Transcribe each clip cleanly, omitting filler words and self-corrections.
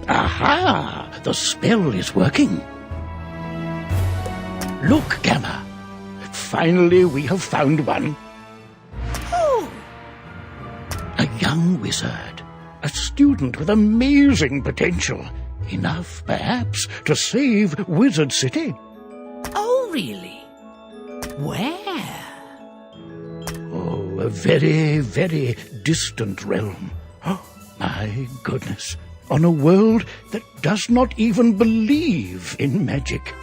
Aha! The spell is working. Look, Gamma. Finally, we have found one. Oh! A young wizard. A student with amazing potential. Enough, perhaps, to save Wizard City. Oh, really? Where? Oh, a very, very distant realm. Oh, my goodness. On a world that does not even believe in magic.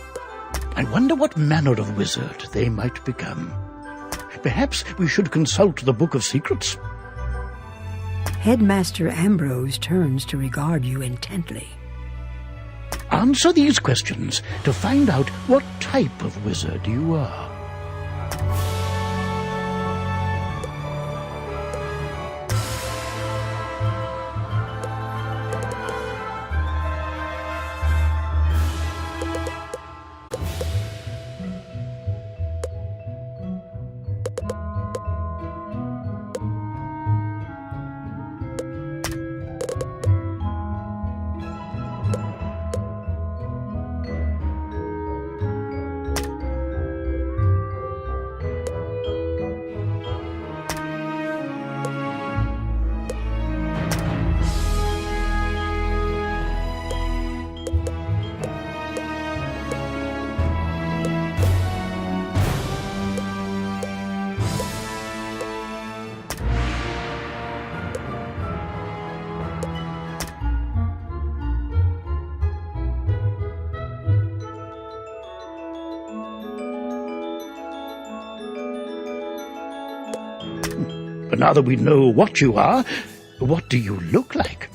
I wonder what manner of wizard they might become. Perhaps we should consult the Book of Secrets. Headmaster Ambrose turns to regard you intently. Answer these questions to find out what type of wizard you are. But now that we know what you are, what do you look like?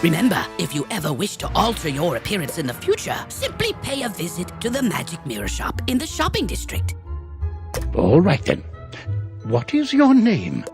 Remember, if you ever wish to alter your appearance in the future, simply pay a visit to the Magic Mirror Shop in the shopping district. All right then. What is your name?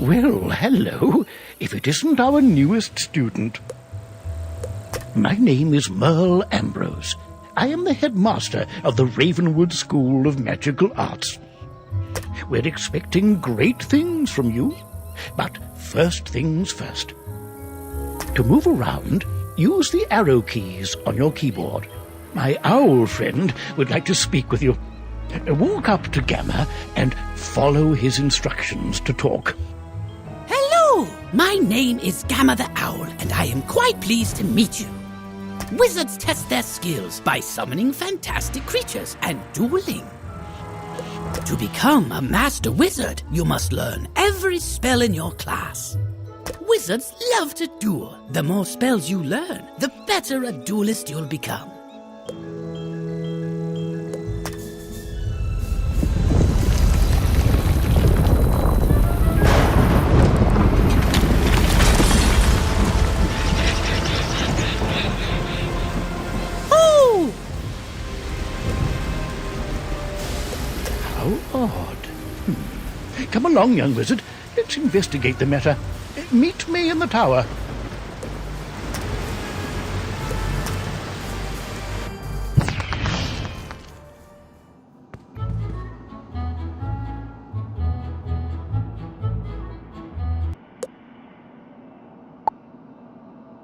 Well, hello, if it isn't our newest student. My name is Merle Ambrose. I am the headmaster of the Ravenwood School of Magical Arts. We're expecting great things from you, but first things first. To move around, use the arrow keys on your keyboard. My owl friend would like to speak with you. Walk up to Gamma and follow his instructions to talk. Hello! My name is Gamma the Owl, and I am quite pleased to meet you. Wizards test their skills by summoning fantastic creatures and dueling. To become a master wizard, you must learn every spell in your class. Wizards love to duel. The more spells you learn, the better a duelist you'll become. How odd. Come along, young wizard. Let's investigate the matter. Meet me in the tower.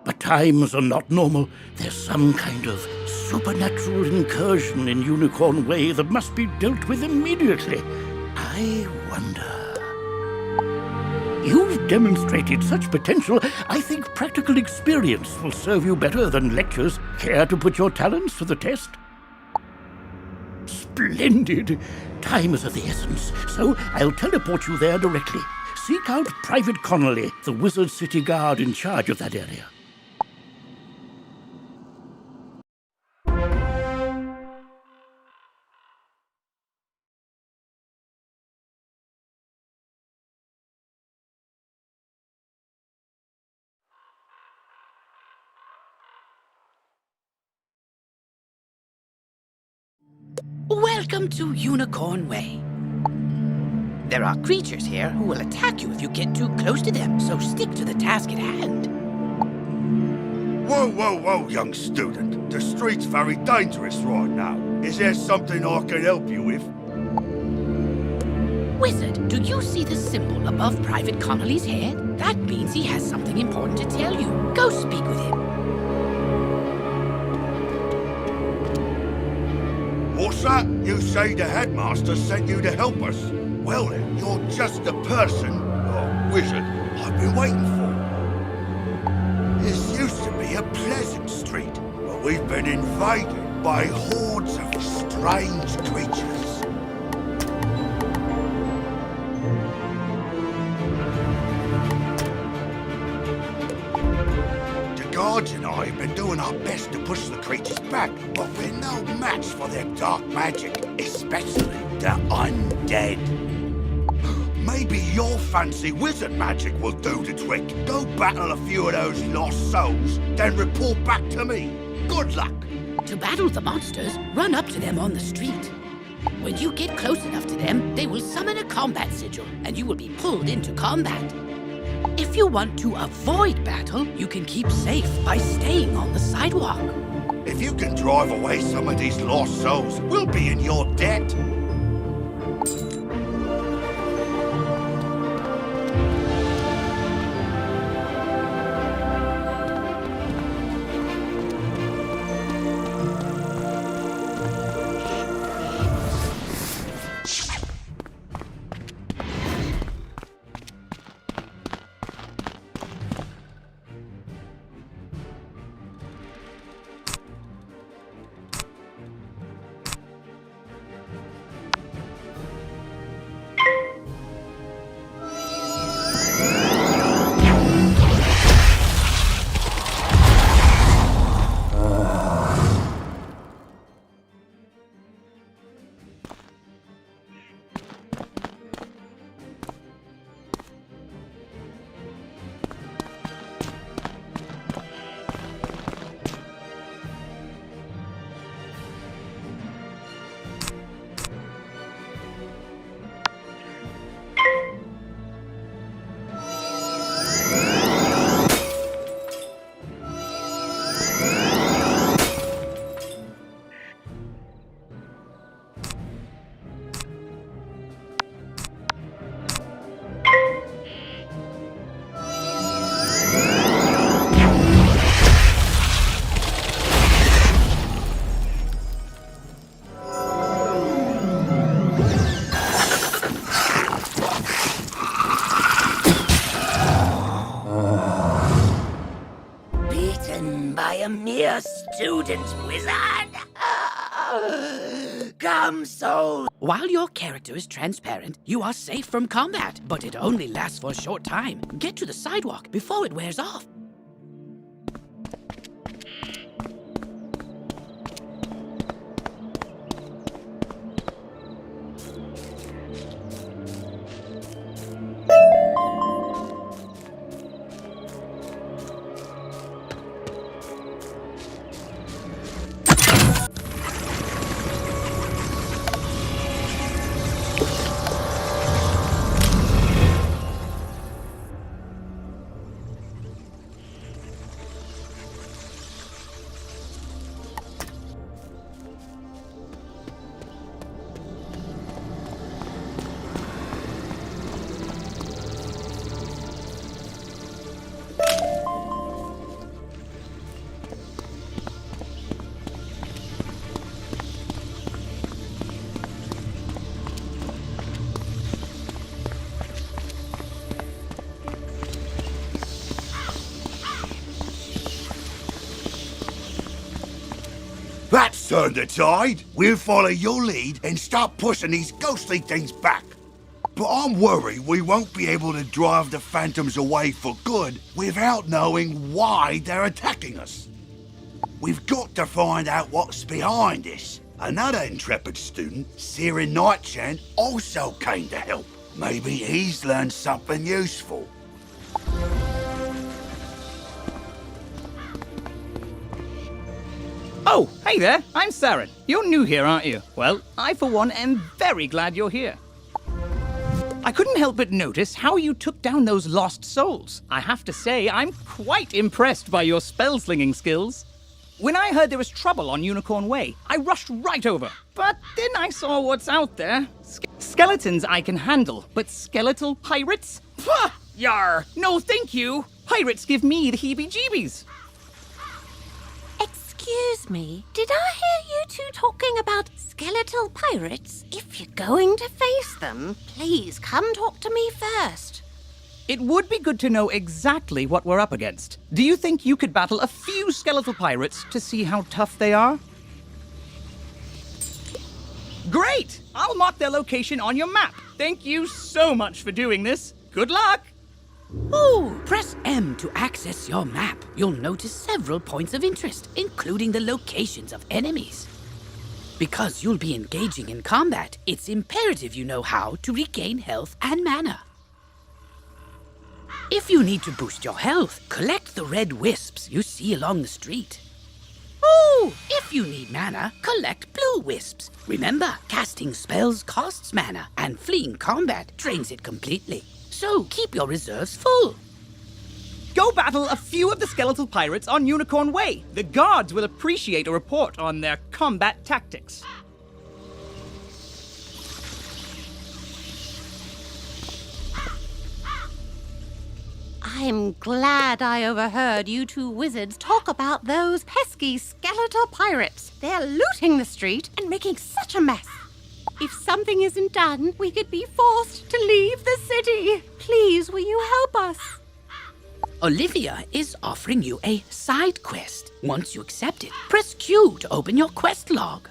But times are not normal. There's some kind of supernatural incursion in Unicorn Way that must be dealt with immediately. I wonder. You've demonstrated such potential, I think practical experience will serve you better than lectures. Care to put your talents to the test? Splendid! Time is of the essence, so I'll teleport you there directly. Seek out Private Connolly, the Wizard City Guard in charge of that area. Welcome to Unicorn Way. There are creatures here who will attack you if you get too close to them, so stick to the task at hand. Whoa, whoa, whoa, young student. The street's very dangerous right now. Is there something I can help you with? Wizard, do you see the symbol above Private Connolly's head? That means he has something important to tell you. Go speak with him. What's that? You say the headmaster sent you to help us? Well then, you're just the person, or wizard, I've been waiting for. This used to be a pleasant street, but we've been invaded by hordes of strange creatures. The guards and I have been doing our best to push the creatures back, but we're no match for their dark magic, especially the undead. Maybe your fancy wizard magic will do the trick. Go battle a few of those lost souls, then report back to me. Good luck. To battle the monsters, run up to them on the street. When you get close enough to them, they will summon a combat sigil, and you will be pulled into combat. If you want to avoid battle, you can keep safe by staying on the sidewalk. If you can drive away some of these lost souls, we'll be in your debt. By a mere student wizard. Come, soul. While your character is transparent, you are safe from combat, but it only lasts for a short time. Get to the sidewalk before it wears off. That's turned the tide. We'll follow your lead and start pushing these ghostly things back. But I'm worried we won't be able to drive the phantoms away for good without knowing why they're attacking us. We've got to find out what's behind this. Another intrepid student, Sirin Nightchant, also came to help. Maybe he's learned something useful. Oh, hey there, I'm Saren. You're new here, aren't you? Well, I for one am very glad you're here. I couldn't help but notice how you took down those lost souls. I have to say, I'm quite impressed by your spell-slinging skills. When I heard there was trouble on Unicorn Way, I rushed right over. But then I saw what's out there. Skeletons I can handle, but skeletal pirates? Pah! Yar! No thank you! Pirates give me the heebie-jeebies. Excuse me, did I hear you two talking about skeletal pirates? If you're going to face them, please come talk to me first. It would be good to know exactly what we're up against. Do you think you could battle a few skeletal pirates to see how tough they are? Great! I'll mark their location on your map. Thank you so much for doing this. Good luck! Ooh, press M to access your map. You'll notice several points of interest, including the locations of enemies. Because you'll be engaging in combat, it's imperative you know how to regain health and mana. If you need to boost your health, collect the red wisps you see along the street. Oh, if you need mana, collect blue wisps. Remember, casting spells costs mana, and fleeing combat drains it completely. So keep your reserves full. Go battle a few of the skeletal pirates on Unicorn Way. The guards will appreciate a report on their combat tactics. I'm glad I overheard you two wizards talk about those pesky skeletal pirates. They're looting the street and making such a mess. If something isn't done, we could be forced to leave the city. Please, will you help us? Olivia is offering you a side quest. Once you accept it, press Q to open your quest log.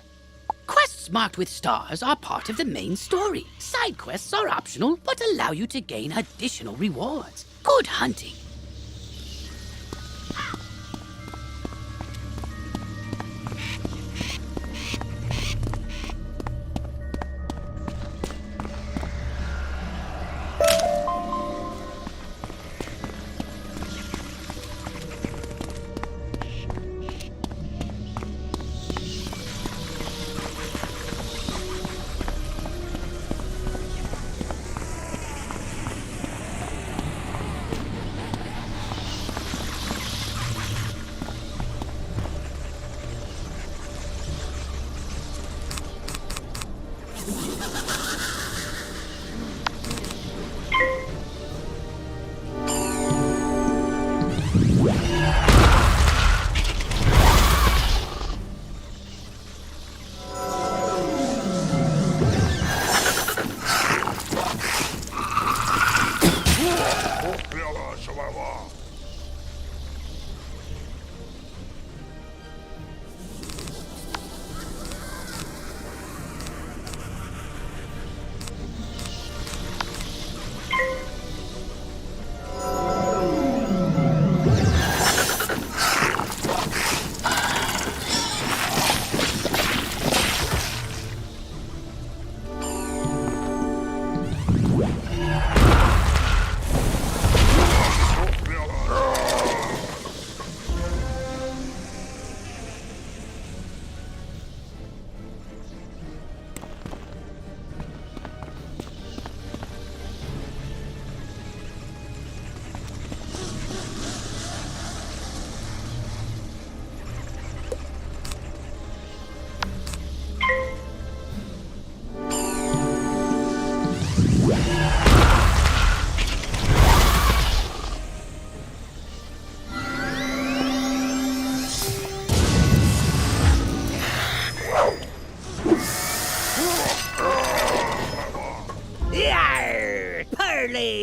Quests marked with stars are part of the main story. Side quests are optional, but allow you to gain additional rewards. Good hunting.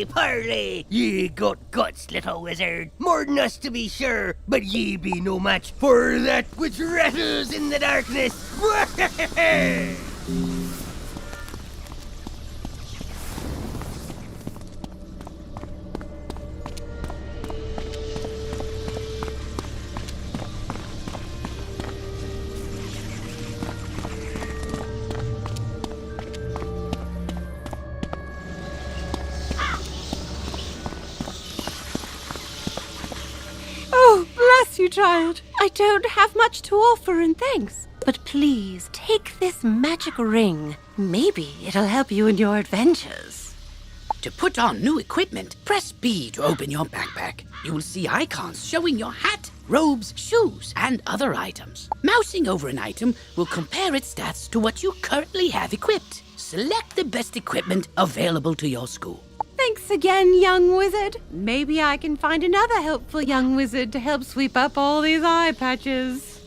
Parley! Ye got guts, little wizard. More than us to be sure, but ye be no match for that which rattles in the darkness. Oh, bless you, child. I don't have much to offer in thanks. But please, take this magic ring. Maybe it'll help you in your adventures. To put on new equipment, press B to open your backpack. You will see icons showing your hat, robes, shoes, and other items. Mousing over an item will compare its stats to what you currently have equipped. Select the best equipment available to your school. Thanks again, young wizard. Maybe I can find another helpful young wizard to help sweep up all these eye patches.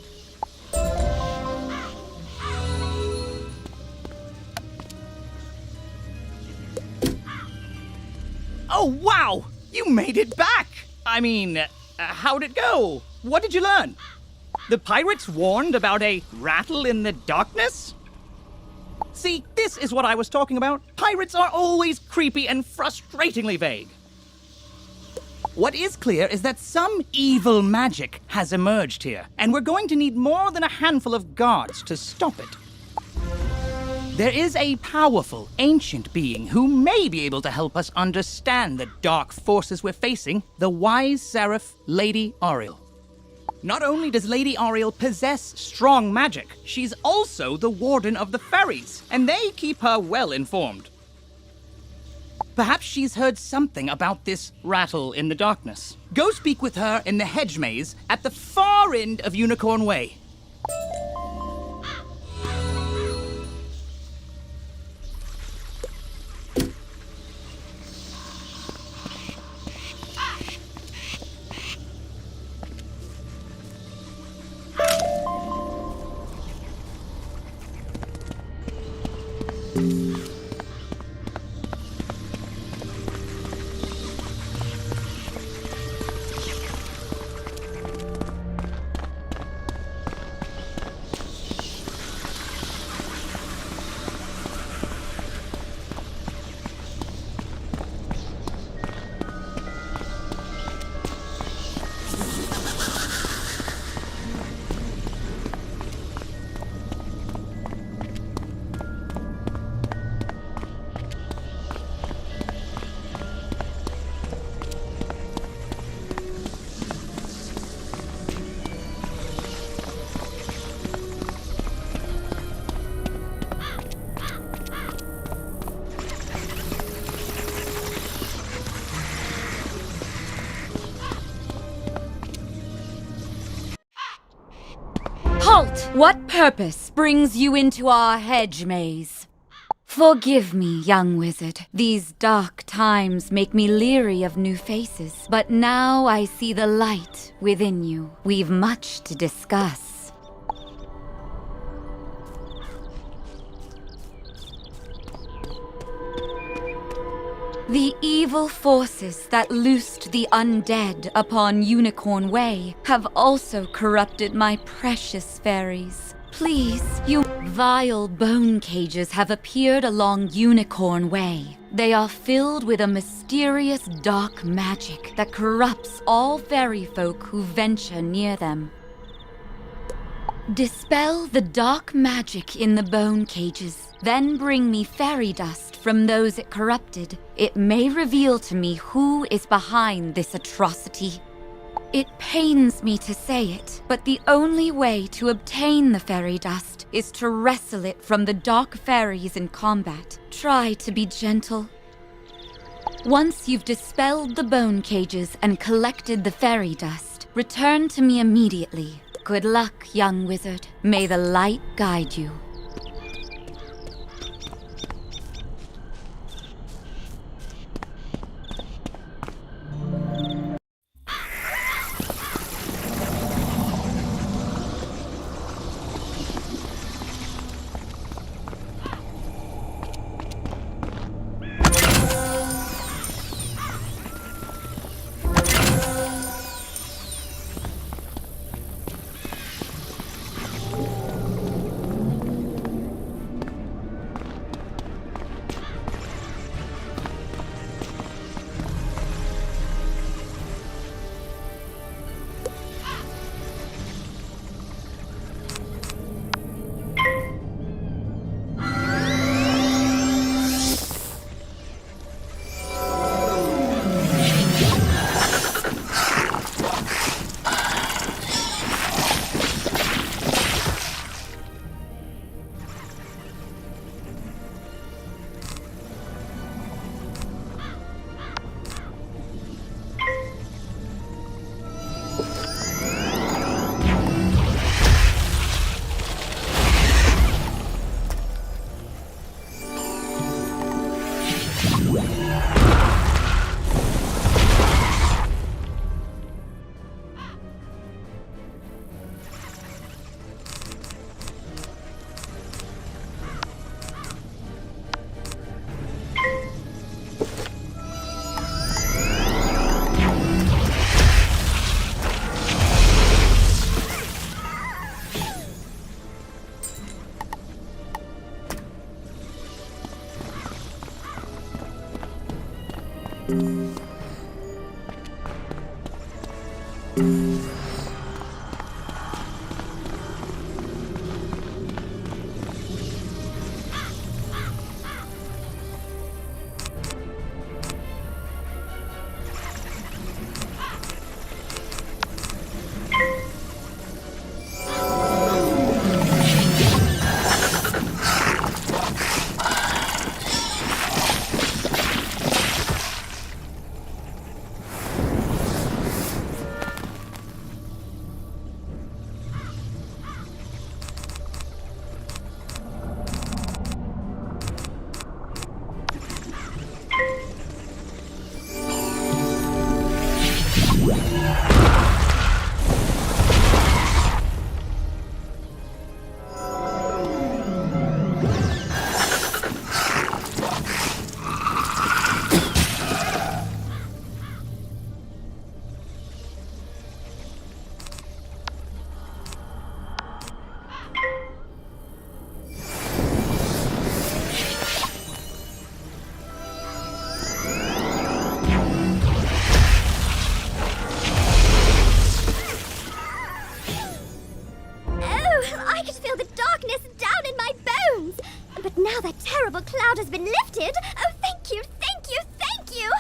Oh, wow! You made it back! I mean, how'd it go? What did you learn? The pirates warned about a rattle in the darkness? See, this is what I was talking about. Pirates are always creepy and frustratingly vague. What is clear is that some evil magic has emerged here, and we're going to need more than a handful of guards to stop it. There is a powerful, ancient being who may be able to help us understand the dark forces we're facing, the wise seraph, Lady Ariel. Not only does Lady Ariel possess strong magic, she's also the warden of the fairies, and they keep her well informed. Perhaps she's heard something about this rattle in the darkness. Go speak with her in the hedge maze at the far end of Unicorn Way. Halt! What purpose brings you into our hedge maze? Forgive me, young wizard. These dark times make me leery of new faces. But now I see the light within you. We've much to discuss. The evil forces that loosed the undead upon Unicorn Way have also corrupted my precious fairies. Please, you vile bone cages have appeared along Unicorn Way. They are filled with a mysterious dark magic that corrupts all fairy folk who venture near them. Dispel the dark magic in the bone cages, then bring me fairy dust from those it corrupted. It may reveal to me who is behind this atrocity. It pains me to say it, but the only way to obtain the fairy dust is to wrestle it from the dark fairies in combat. Try to be gentle. Once you've dispelled the bone cages and collected the fairy dust, return to me immediately. Good luck, young wizard. May the light guide you. Now that terrible cloud has been lifted. Oh, thank you, thank you, thank you!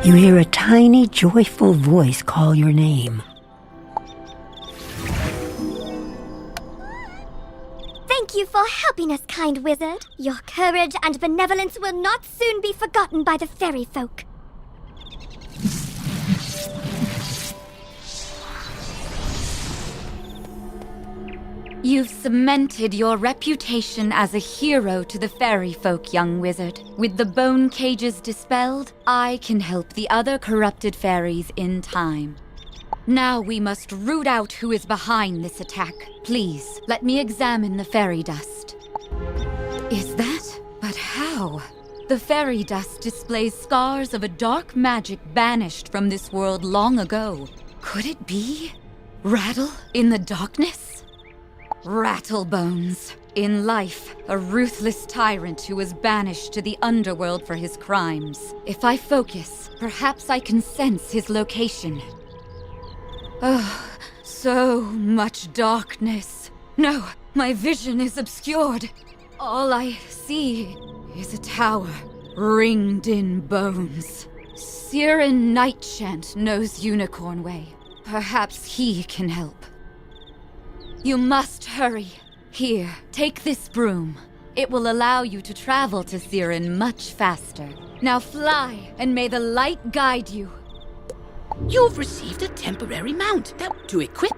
You hear a tiny, joyful voice call your name. Thank you for helping us, kind wizard. Your courage and benevolence will not soon be forgotten by the fairy folk. You've cemented your reputation as a hero to the fairy folk, young wizard. With the bone cages dispelled, I can help the other corrupted fairies in time. Now we must root out who is behind this attack. Please, let me examine the fairy dust. Is that? But how? The fairy dust displays scars of a dark magic banished from this world long ago. Could it be? Rattle in the darkness? Rattlebones. In life, a ruthless tyrant who was banished to the underworld for his crimes. If I focus, perhaps I can sense his location. Oh, so much darkness. No, my vision is obscured. All I see is a tower ringed in bones. Siren Nightchant knows Unicorn Way. Perhaps he can help. You must hurry. Here, take this broom. It will allow you to travel to Siren much faster. Now fly, and may the light guide you. You've received a temporary mount to equip.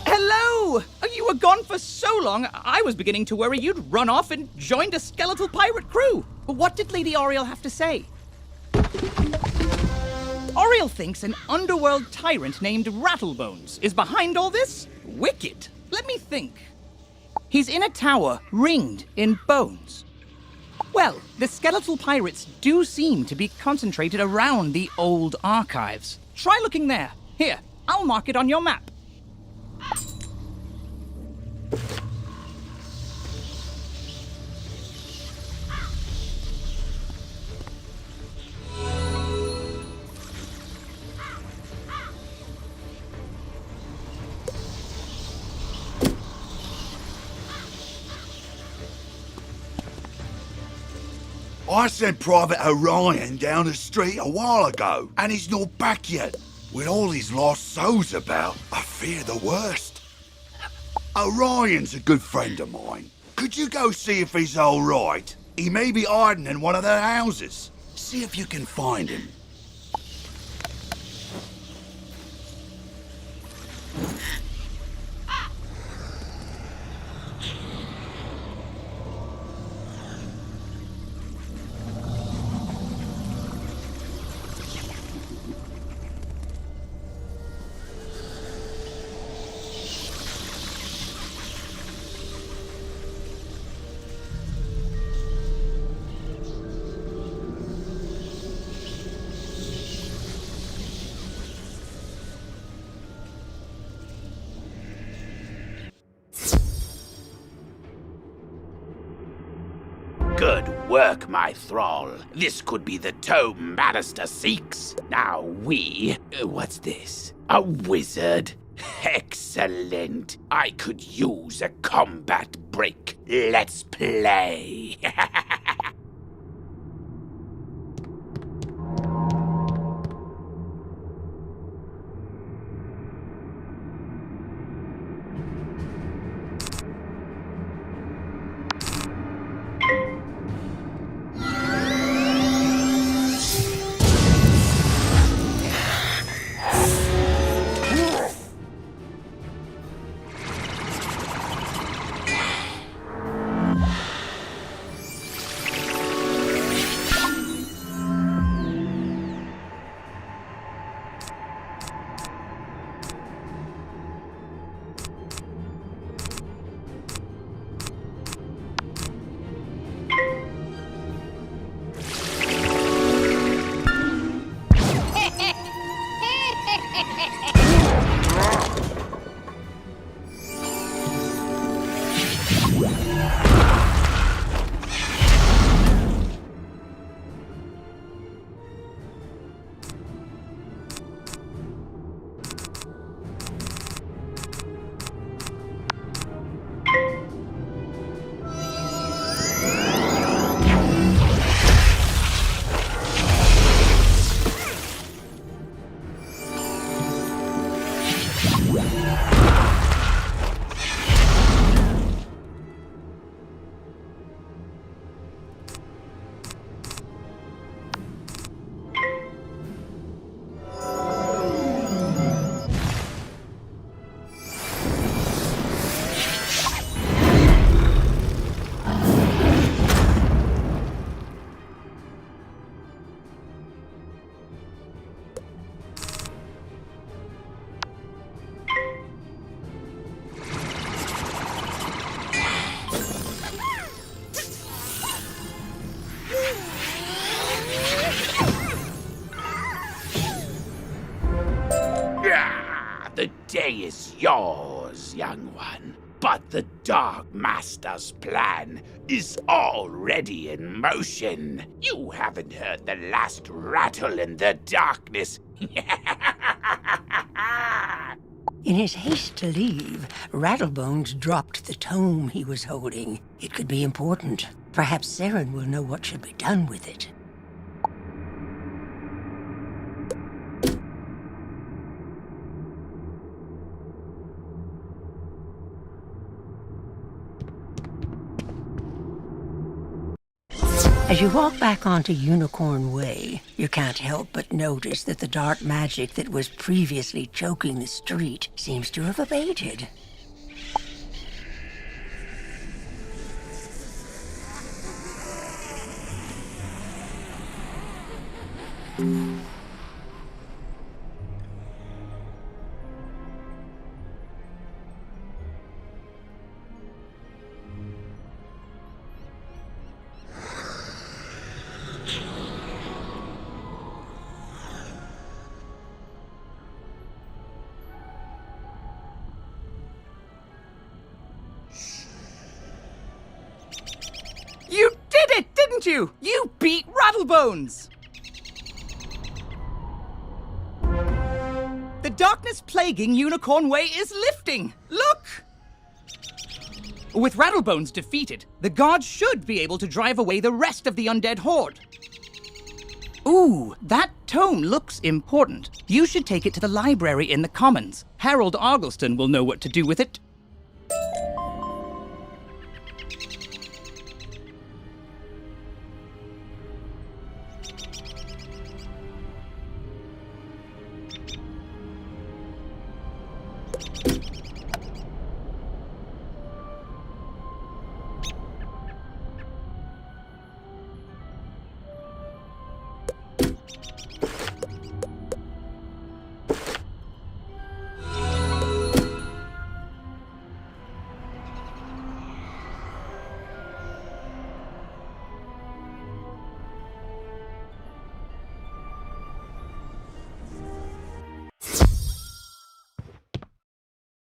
Hello! You were gone for so long, I was beginning to worry you'd run off and joined a skeletal pirate crew. What did Lady Oriel have to say? Oriel thinks an underworld tyrant named Rattlebones is behind all this? Wicked. Let me think. He's in a tower ringed in bones. Well, the skeletal pirates do seem to be concentrated around the old archives. Try looking there. Here, I'll mark it on your map. I sent Private Orion down the street a while ago, and he's not back yet. With all these lost souls about, I fear the worst. Orion's a good friend of mine. Could you go see if he's all right? He may be hiding in one of their houses. See if you can find him. Good work, my thrall. This could be the tome Bannister seeks. Now what's this? A wizard? Excellent. I could use a combat break. Let's play. The day is yours, young one. But the Dark Master's plan is already in motion. You haven't heard the last rattle in the darkness. In his haste to leave, Rattlebones dropped the tome he was holding. It could be important. Perhaps Saren will know what should be done with it. As you walk back onto Unicorn Way, you can't help but notice that the dark magic that was previously choking the street seems to have abated. You did it, didn't you? You beat Rattlebones! The darkness plaguing Unicorn Way is lifting! Look! With Rattlebones defeated, the guards should be able to drive away the rest of the undead horde. Ooh, that tome looks important. You should take it to the library in the Commons. Harold Argleston will know what to do with it.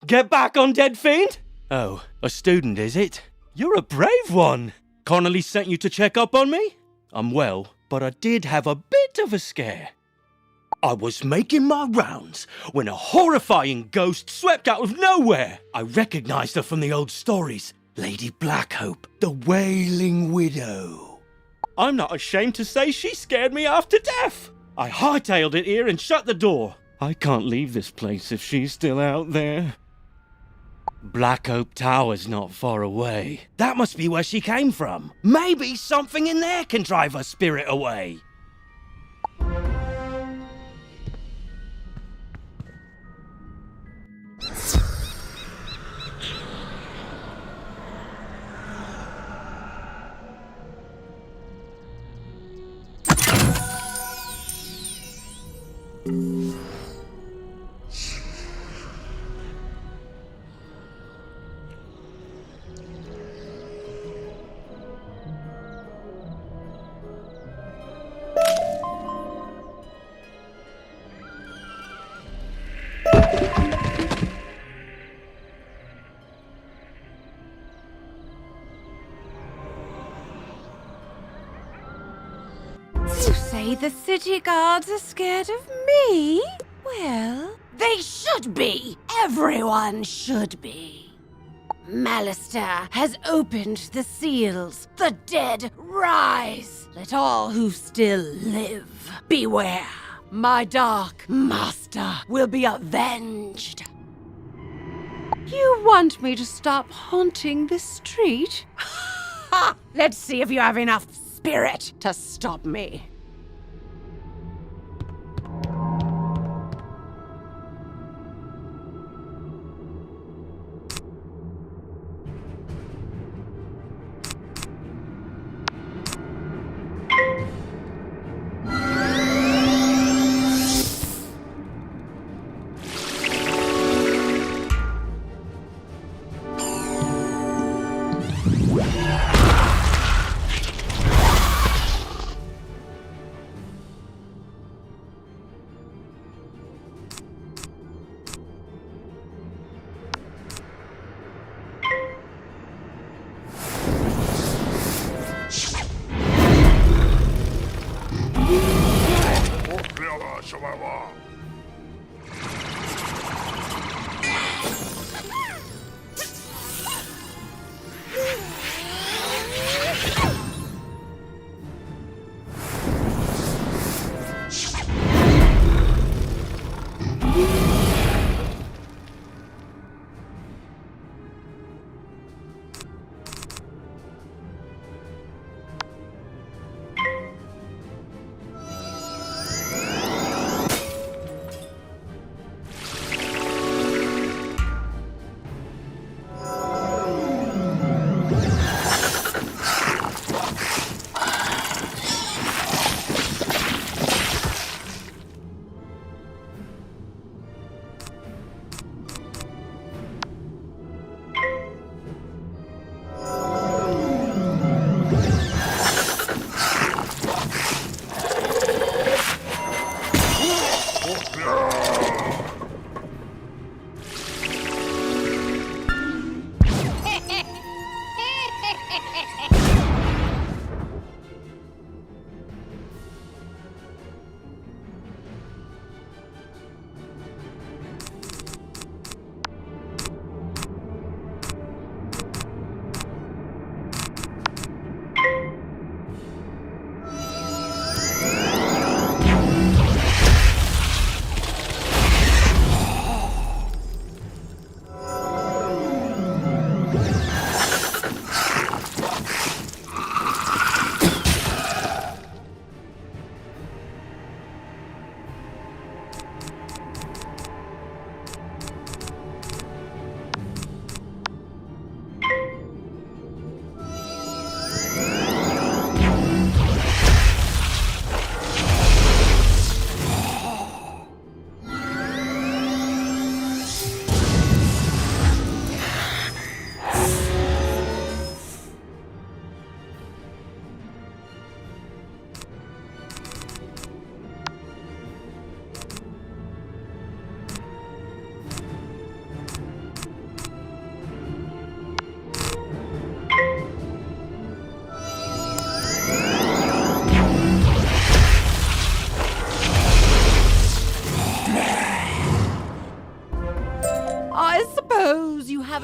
Get back, undead fiend! Oh, a student, is it? You're a brave one. Connolly sent you to check up on me? I'm well, but I did have a bit of a scare. I was making my rounds when a horrifying ghost swept out of nowhere. I recognized her from the old stories. Lady Blackhope, the Wailing Widow. I'm not ashamed to say she scared me half to death. I hightailed it here and shut the door. I can't leave this place if she's still out there. Blackhope Tower's not far away. That must be where she came from. Maybe something in there can drive her spirit away. You say the city guards are scared of me? Well, they should be. Everyone should be. Malister has opened the seals. The dead rise. Let all who still live beware. My dark master will be avenged. You want me to stop haunting this street? Ha! Let's see if you have enough spirit to stop me.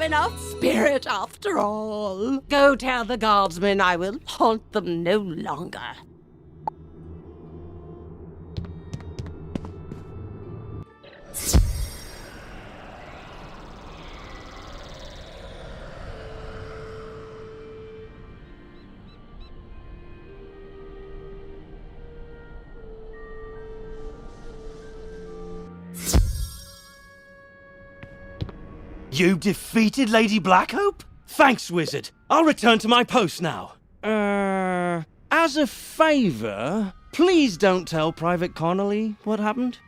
enough spirit after all. Go tell the guardsmen I will haunt them no longer. You defeated Lady Blackhope? Thanks, Wizard. I'll return to my post now. As a favour, please don't tell Private Connolly what happened.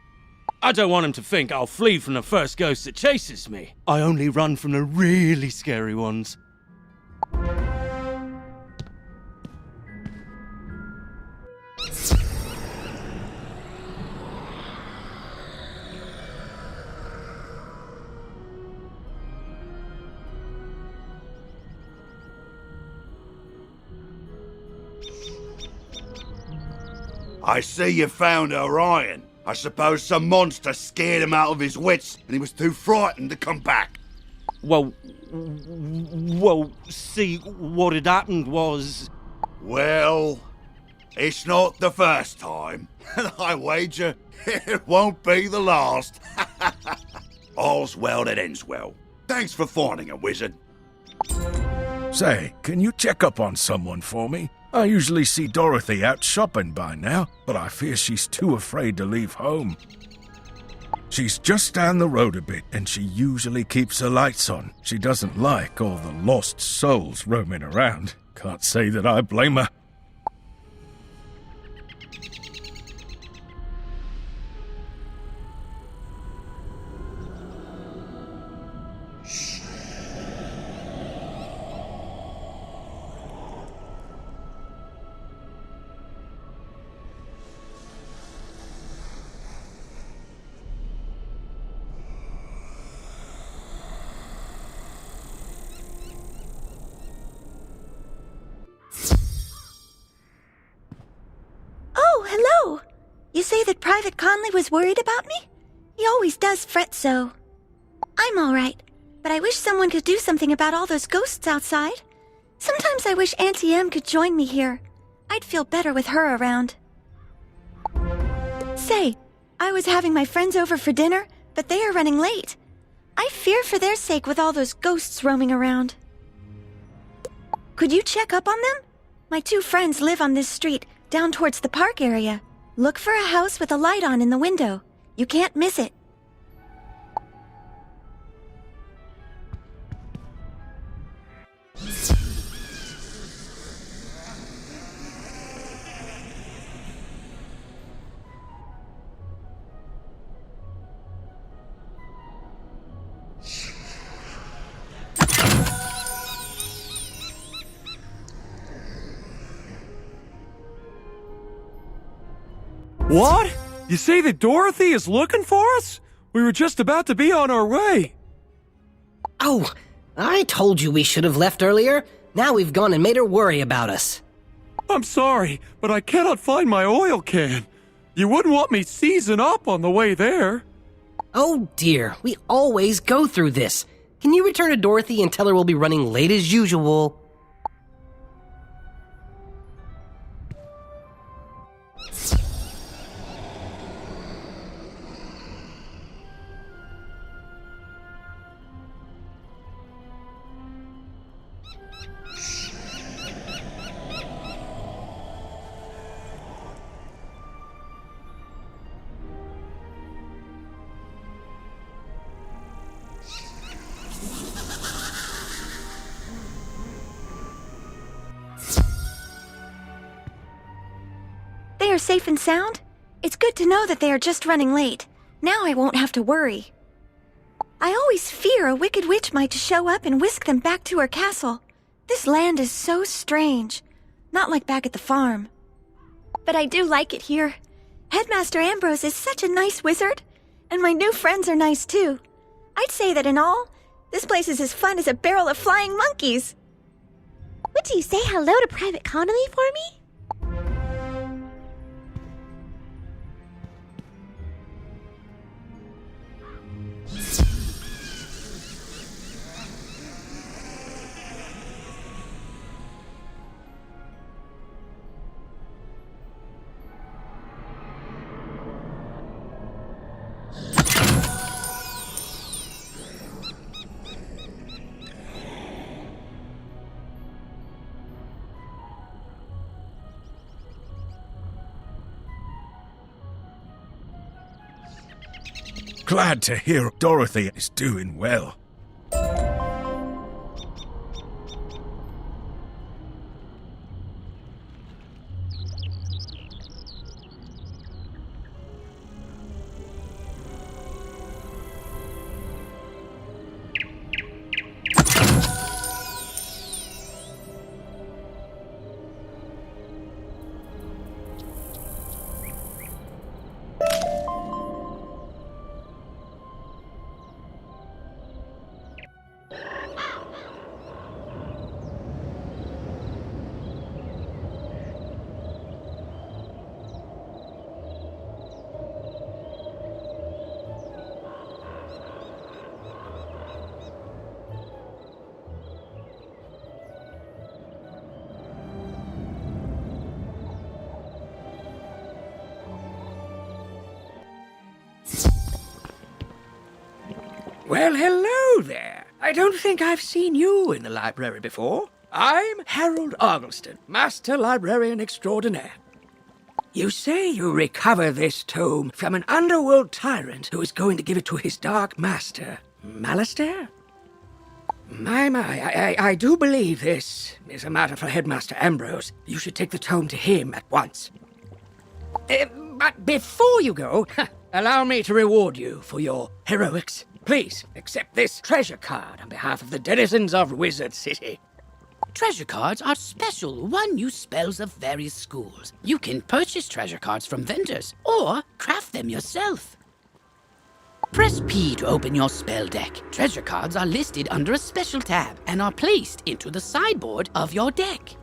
I don't want him to think I'll flee from the first ghost that chases me. I only run from the really scary ones. I see you found Orion. I suppose some monster scared him out of his wits and he was too frightened to come back. Well, see, what had happened was... Well, it's not the first time, and I wager it won't be the last. All's well that ends well. Thanks for finding a wizard. Say, can you check up on someone for me? I usually see Dorothy out shopping by now, but I fear she's too afraid to leave home. She's just down the road a bit, and she usually keeps her lights on. She doesn't like all the lost souls roaming around. Can't say that I blame her. Oh, hello! You say that Private Conley was worried about me? He always does fret so. I'm all right, but I wish someone could do something about all those ghosts outside. Sometimes I wish Auntie Em could join me here. I'd feel better with her around. Say, I was having my friends over for dinner, but they are running late. I fear for their sake with all those ghosts roaming around. Could you check up on them? My two friends live on this street, down towards the park area. Look for a house with a light on in the window. You can't miss it. What? You say that Dorothy is looking for us? We were just about to be on our way. Oh, I told you we should have left earlier. Now we've gone and made her worry about us. I'm sorry, but I cannot find my oil can. You wouldn't want me seizing up on the way there. Oh dear, we always go through this. Can you return to Dorothy and tell her we'll be running late as usual? They are safe and sound? It's good to know that they are just running late. Now I won't have to worry. I always fear a wicked witch might show up and whisk them back to her castle. This land is so strange. Not like back at the farm. But I do like it here. Headmaster Ambrose is such a nice wizard, and my new friends are nice too. I'd say that in all, this place is as fun as a barrel of flying monkeys. Would you say hello to Private Connolly for me? Glad to hear Dorothy is doing well. Well, hello there. I don't think I've seen you in the library before. I'm Harold Argleston, Master Librarian Extraordinaire. You say you recover this tome from an underworld tyrant who is going to give it to his dark master, Malistaire? I do believe this is a matter for Headmaster Ambrose. You should take the tome to him at once. But before you go, allow me to reward you for your heroics. Please, accept this treasure card on behalf of the denizens of Wizard City. Treasure cards are special one-use spells of various schools. You can purchase treasure cards from vendors or craft them yourself. Press P to open your spell deck. Treasure cards are listed under a special tab and are placed into the sideboard of your deck.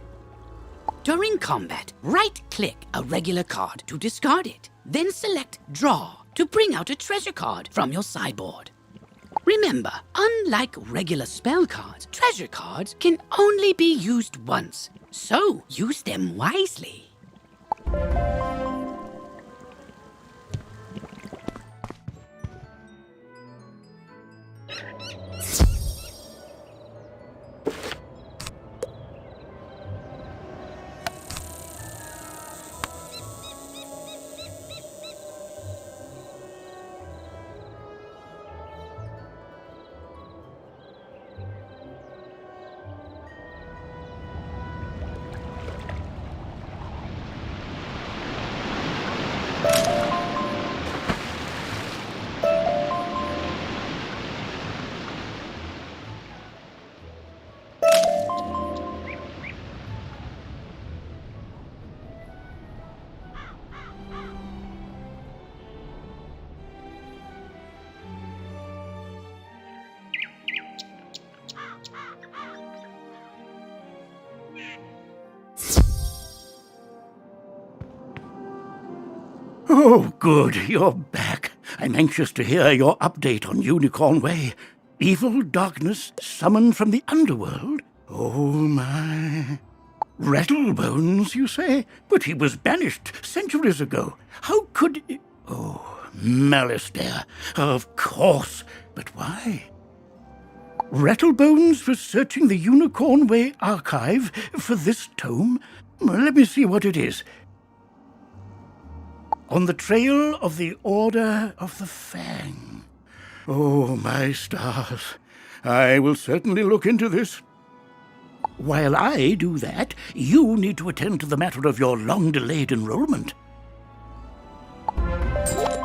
During combat, right-click a regular card to discard it. Then select Draw to bring out a treasure card from your sideboard. Remember, unlike regular spell cards, treasure cards can only be used once, so use them wisely. Oh, good, you're back. I'm anxious to hear your update on Unicorn Way. Evil darkness summoned from the underworld? Oh, my. Rattlebones, you say? But he was banished centuries ago. How could... Oh, Malistaire. Of course. But why? Rattlebones was searching the Unicorn Way archive for this tome? Let me see what it is. On the trail of the Order of the Fang. Oh, my stars. I will certainly look into this. While I do that, you need to attend to the matter of your long-delayed enrollment.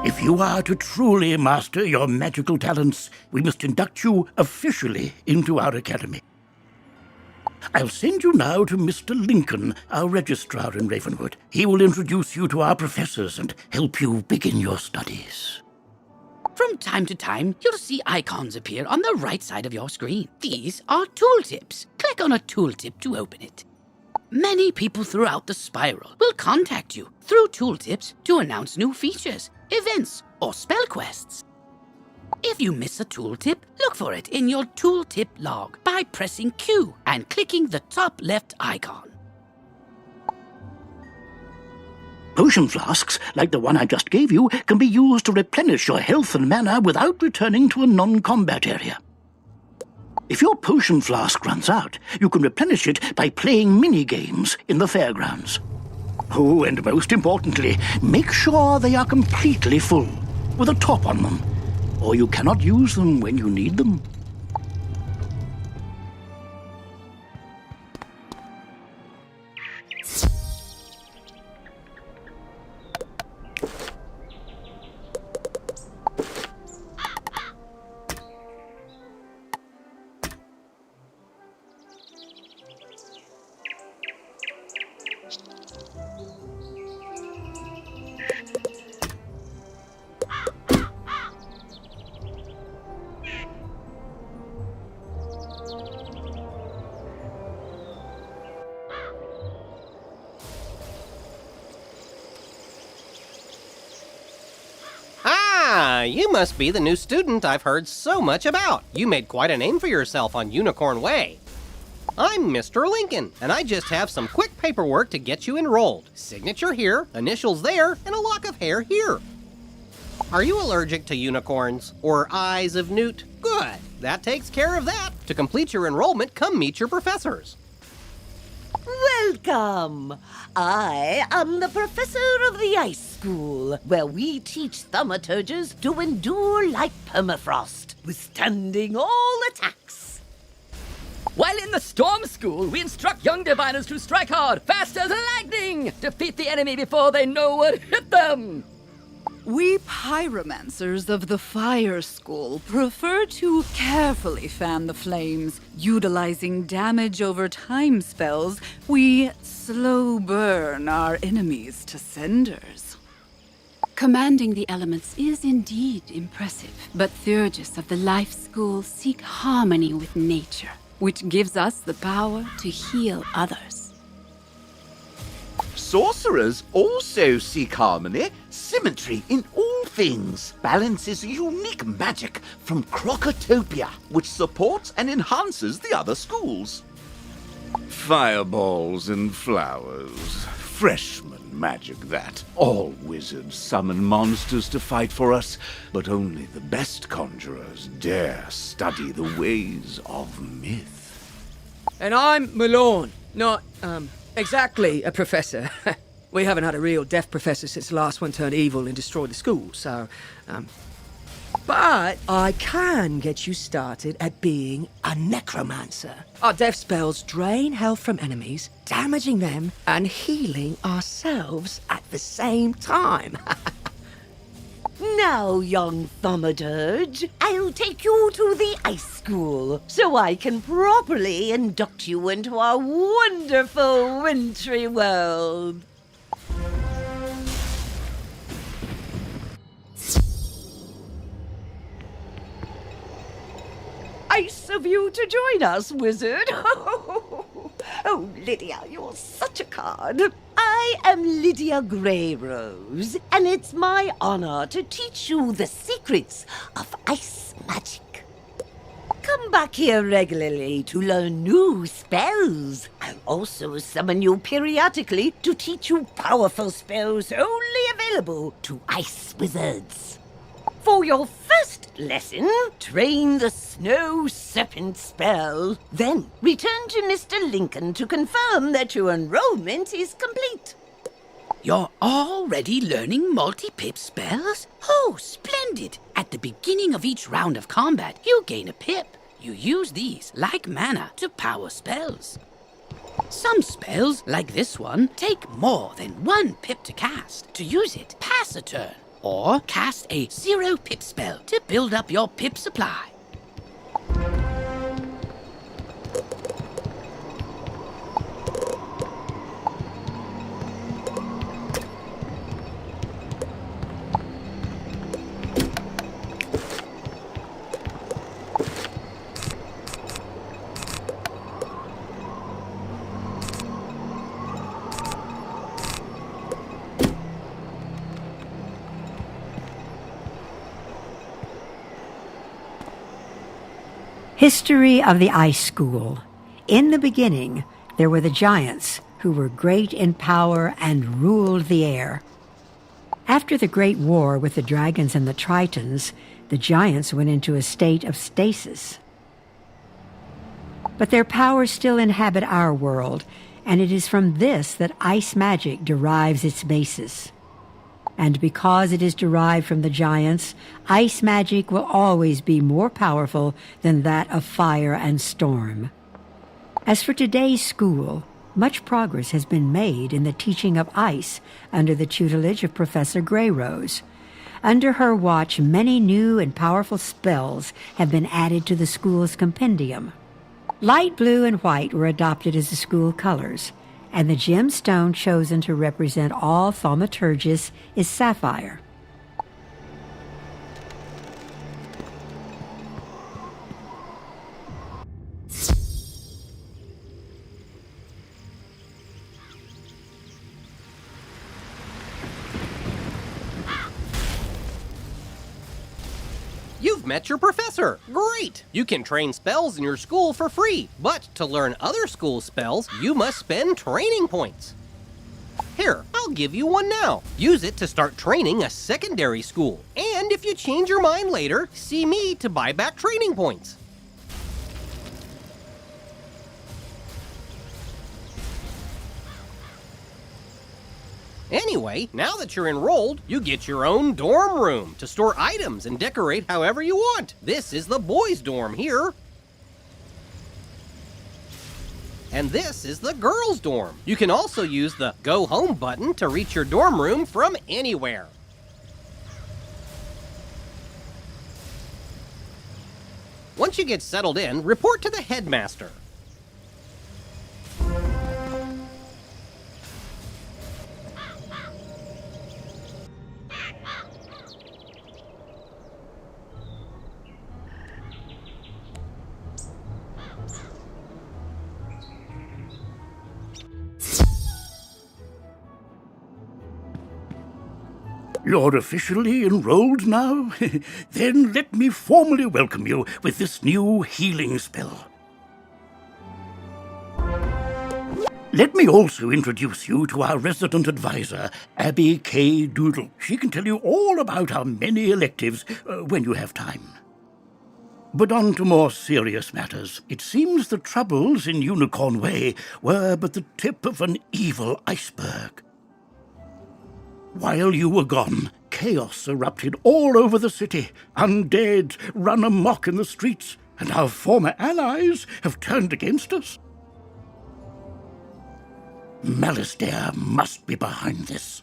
If you are to truly master your magical talents, we must induct you officially into our academy. I'll send you now to Mr. Lincoln, our registrar in Ravenwood. He will introduce you to our professors and help you begin your studies. From time to time, you'll see icons appear on the right side of your screen. These are tooltips. Click on a tooltip to open it. Many people throughout the spiral will contact you through tooltips to announce new features, events, or spell quests. If you miss a tooltip, look for it in your tooltip log by pressing Q and clicking the top left icon. Potion flasks, like the one I just gave you, can be used to replenish your health and mana without returning to a non-combat area. If your potion flask runs out, you can replenish it by playing mini-games in the fairgrounds. Oh, and most importantly, make sure they are completely full, with a top on them. or you cannot use them when you need them. Ah, you must be the new student I've heard so much about. You made quite a name for yourself on Unicorn Way. I'm Mr. Lincoln, and I just have some quick paperwork to get you enrolled. Signature here, initials there, and a lock of hair here. Are you allergic to unicorns or eyes of newt? Good, that takes care of that. To complete your enrollment, come meet your professors. Welcome! I am the professor of the Ice School, where we teach thaumaturges to endure like permafrost, withstanding all attacks. While in the Storm School, we instruct young diviners to strike hard, fast as lightning, defeat the enemy before they know what hit them. We pyromancers of the Fire School prefer to carefully fan the flames. Utilizing damage over time spells, we slow burn our enemies to cinders. Commanding the elements is indeed impressive, but Theurgis of the Life School seek harmony with nature, which gives us the power to heal others. Sorcerers also seek harmony, symmetry in all things. Balance is a unique magic from Crocotopia, which supports and enhances the other schools. Fireballs and flowers. Freshman magic, that. All wizards summon monsters to fight for us, but only the best conjurers dare study the ways of myth. And I'm Malone, not, exactly a professor. We haven't had a real deaf professor since the last one turned evil and destroyed the school, so, But I can get you started at being a necromancer. Our death spells drain health from enemies, damaging them and healing ourselves at the same time. Now, young thaumaturge, I'll take you to the Ice School so I can properly induct you into our wonderful wintry world. Nice of you to join us, wizard. Oh, Lydia, you're such a card. I am Lydia Greyrose, and it's my honor to teach you the secrets of ice magic. Come back here regularly to learn new spells. I'll also summon you periodically to teach you powerful spells only available to ice wizards. For your first lesson, train the Snow Serpent spell. Then return to Mr. Lincoln to confirm that your enrollment is complete. You're already learning multi-pip spells? Oh, splendid! At the beginning of each round of combat, you gain a pip. You use these, like mana, to power spells. Some spells, like this one, take more than 1 pip to cast. To use it, pass a turn. Or cast a 0 pip spell to build up your pip supply. History of the Ice School. In the beginning, there were the giants, who were great in power and ruled the air. After the Great War with the dragons and the Tritons, the giants went into a state of stasis. But their powers still inhabit our world, and it is from this that ice magic derives its basis. And because it is derived from the giants, ice magic will always be more powerful than that of fire and storm. As for today's school, much progress has been made in the teaching of ice under the tutelage of Professor Greyrose. Under her watch, many new and powerful spells have been added to the school's compendium. Light blue and white were adopted as the school colors, and the gemstone chosen to represent all thaumaturgists is sapphire. You've met your professor! Great! You can train spells in your school for free, but to learn other school spells, you must spend training points. Here, I'll give you one now. Use it to start training a secondary school. And if you change your mind later, see me to buy back training points. Anyway, now that you're enrolled, you get your own dorm room to store items and decorate however you want. This is the boys' dorm here. And this is the girls' dorm. You can also use the Go Home button to reach your dorm room from anywhere. Once you get settled in, report to the headmaster. You're officially enrolled now? Then let me formally welcome you with this new healing spell. Let me also introduce you to our resident advisor, Abby K. Doodle. She can tell you all about our many electives when you have time. But on to more serious matters. It seems the troubles in Unicorn Way were but the tip of an evil iceberg. While you were gone, chaos erupted all over the city. Undead run amok in the streets, and our former allies have turned against us. Malastare must be behind this.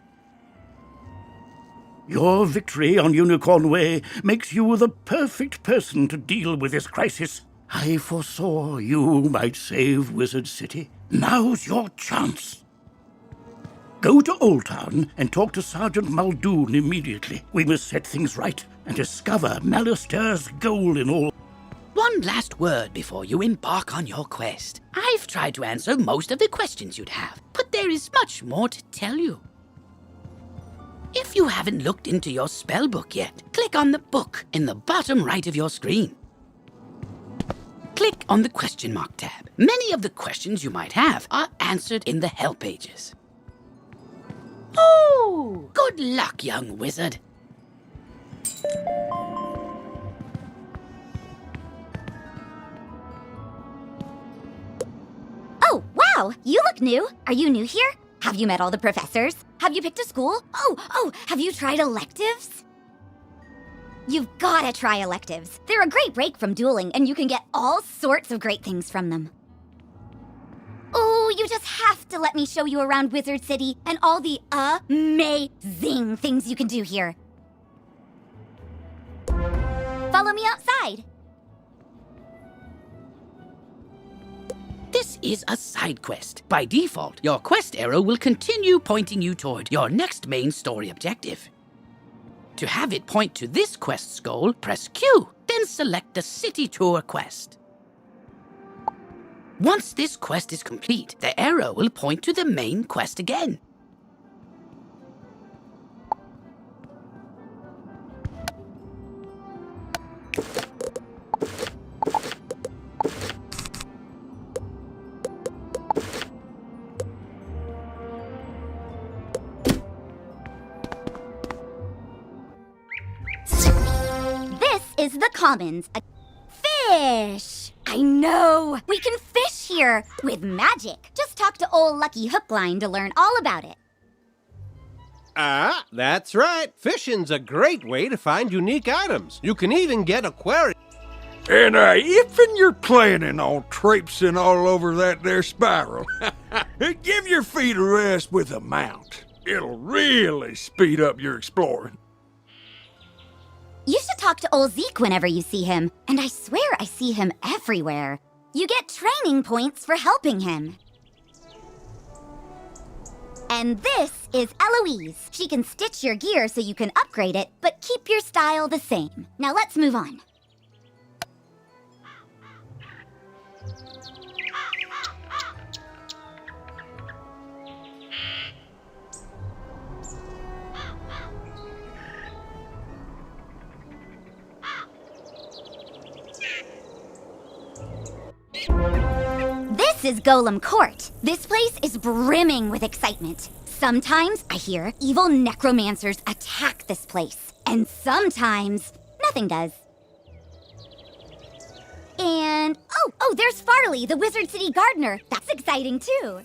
Your victory on Unicorn Way makes you the perfect person to deal with this crisis. I foresaw you might save Wizard City. Now's your chance. Go to Old Town and talk to Sergeant Muldoon immediately. We must set things right and discover Malastare's goal in all. One last word before you embark on your quest. I've tried to answer most of the questions you'd have, but there is much more to tell you. If you haven't looked into your spellbook yet, click on the book in the bottom right of your screen. Click on the question mark tab. Many of the questions you might have are answered in the help pages. Oh, good luck, young wizard. Oh, wow! You look new. Are you new here? Have you met all the professors? Have you picked a school? Oh, have you tried electives? You've gotta try electives. They're a great break from dueling, and you can get all sorts of great things from them. Oh, you just have to let me show you around Wizard City and all the amazing things you can do here. Follow me outside. This is a side quest. By default, your quest arrow will continue pointing you toward your next main story objective. To have it point to this quest's goal, press Q, then select the City Tour quest. Once this quest is complete, the arrow will point to the main quest again. This is the Commons. A fish! I know! We can fish here with magic. Just talk to old Lucky Hookline to learn all about it. That's right. Fishing's a great way to find unique items. You can even get aquarium. And if you're planning on traipsing all over that there spiral, give your feet a rest with a mount. It'll really speed up your exploring. You should talk to old Zeke whenever you see him, and I swear I see him everywhere. You get training points for helping him. And this is Eloise. She can stitch your gear so you can upgrade it, but keep your style the same. Now let's move on. This is Golem Court. This place is brimming with excitement. Sometimes, I hear, evil necromancers attack this place. And sometimes, nothing does. And, there's Farley, the Wizard City gardener. That's exciting, too.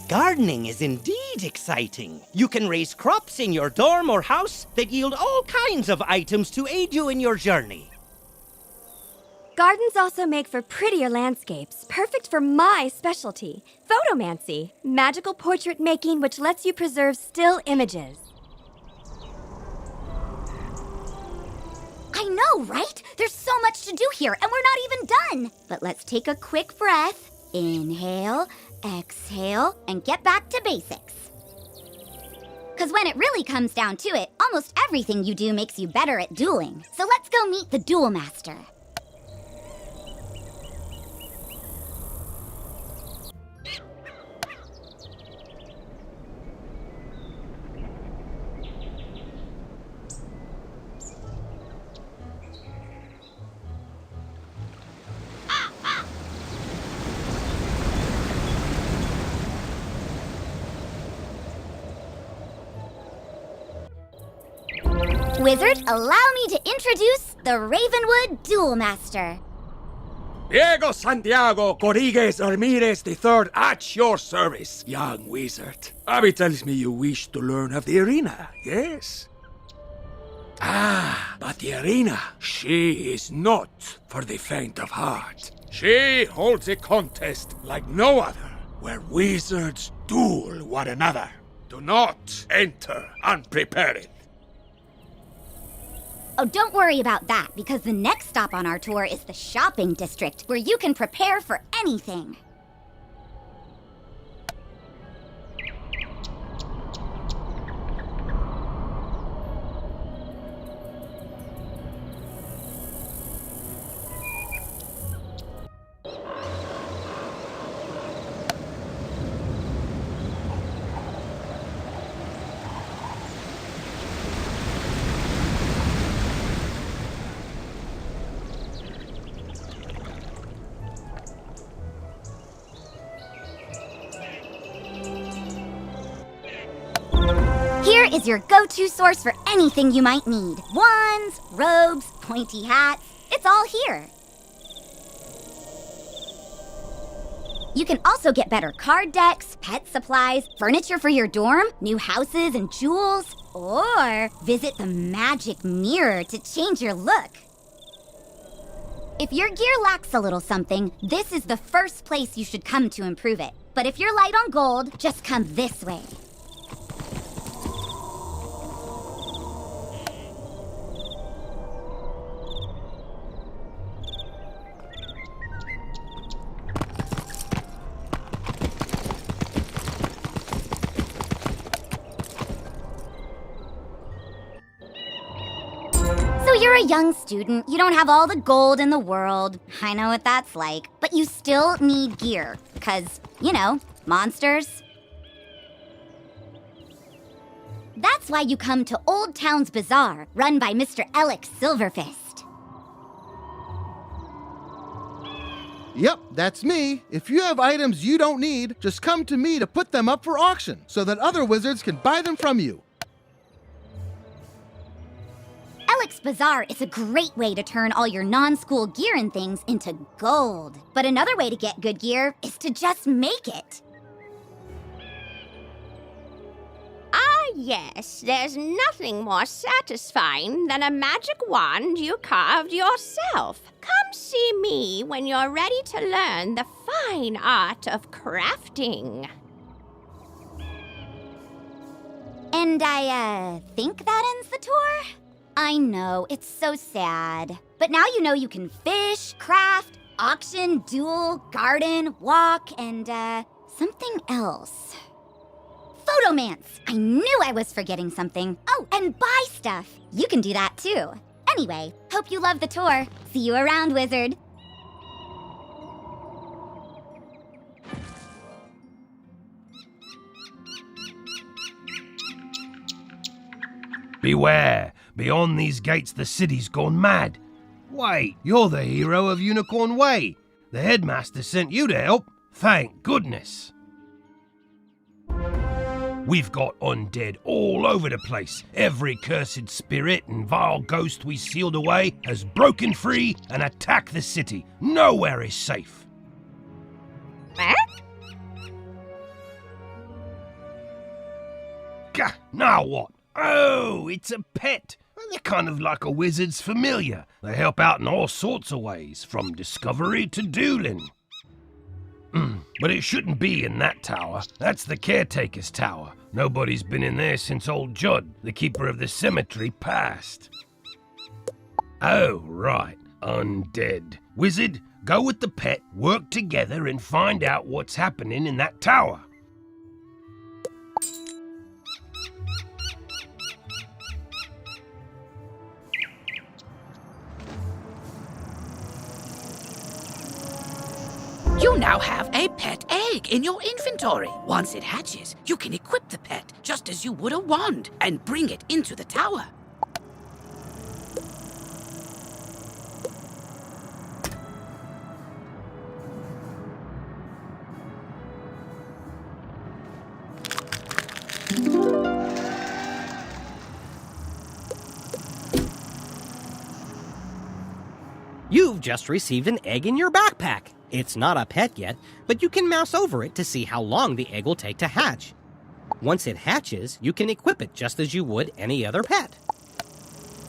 Gardening is indeed exciting. You can raise crops in your dorm or house that yield all kinds of items to aid you in your journey. Gardens also make for prettier landscapes, perfect for my specialty, photomancy, magical portrait making which lets you preserve still images. I know, right? There's so much to do here, and we're not even done. But let's take a quick breath. Inhale, exhale, and get back to basics. Because when it really comes down to it, almost everything you do makes you better at dueling. So let's go meet the Duel Master. Wizard, allow me to introduce the Ravenwood Duel Master. Diego Santiago Corriguez Ramirez III at your service, young wizard. Abby tells me you wish to learn of the arena, yes? But the arena, she is not for the faint of heart. She holds a contest like no other, where wizards duel one another. Do not enter unprepared. Oh, don't worry about that, because the next stop on our tour is the shopping district, where you can prepare for anything. Here is your go-to source for anything you might need. Wands, robes, pointy hats, it's all here. You can also get better card decks, pet supplies, furniture for your dorm, new houses and jewels, or visit the magic mirror to change your look. If your gear lacks a little something, this is the first place you should come to improve it. But if you're light on gold, just come this way. You're a young student, you don't have all the gold in the world. I know what that's like. But you still need gear, because, you know, monsters. That's why you come to Old Town's Bazaar, run by Mr. Alex Silverfist. Yep, that's me. If you have items you don't need, just come to me to put them up for auction, so that other wizards can buy them from you. Alex Bazaar is a great way to turn all your non-school gear and things into gold. But another way to get good gear is to just make it. I yes, there's nothing more satisfying than a magic wand you carved yourself. Come see me when you're ready to learn the fine art of crafting. And I think that ends the tour? I know, it's so sad. But now you know you can fish, craft, auction, duel, garden, walk, and something else. Photomance! I knew I was forgetting something. Oh, and buy stuff. You can do that too. Anyway, hope you love the tour. See you around, Wizard. Beware! Beyond these gates the city's gone mad. Wait, you're the hero of Unicorn Way. The headmaster sent you to help. Thank goodness. We've got undead all over the place. Every cursed spirit and vile ghost we sealed away has broken free and attacked the city. Nowhere is safe. Gah, now what? Oh, it's a pet. They're kind of like a wizard's familiar. They help out in all sorts of ways, from discovery to dueling. But it shouldn't be in that tower. That's the caretaker's tower. Nobody's been in there since old Judd, the keeper of the cemetery, passed. Oh, right. Undead. Wizard, go with the pet, work together, and find out what's happening in that tower. You now have a pet egg in your inventory. Once it hatches, you can equip the pet just as you would a wand and bring it into the tower. You've just received an egg in your backpack. It's not a pet yet, but you can mouse over it to see how long the egg will take to hatch. Once it hatches, you can equip it just as you would any other pet.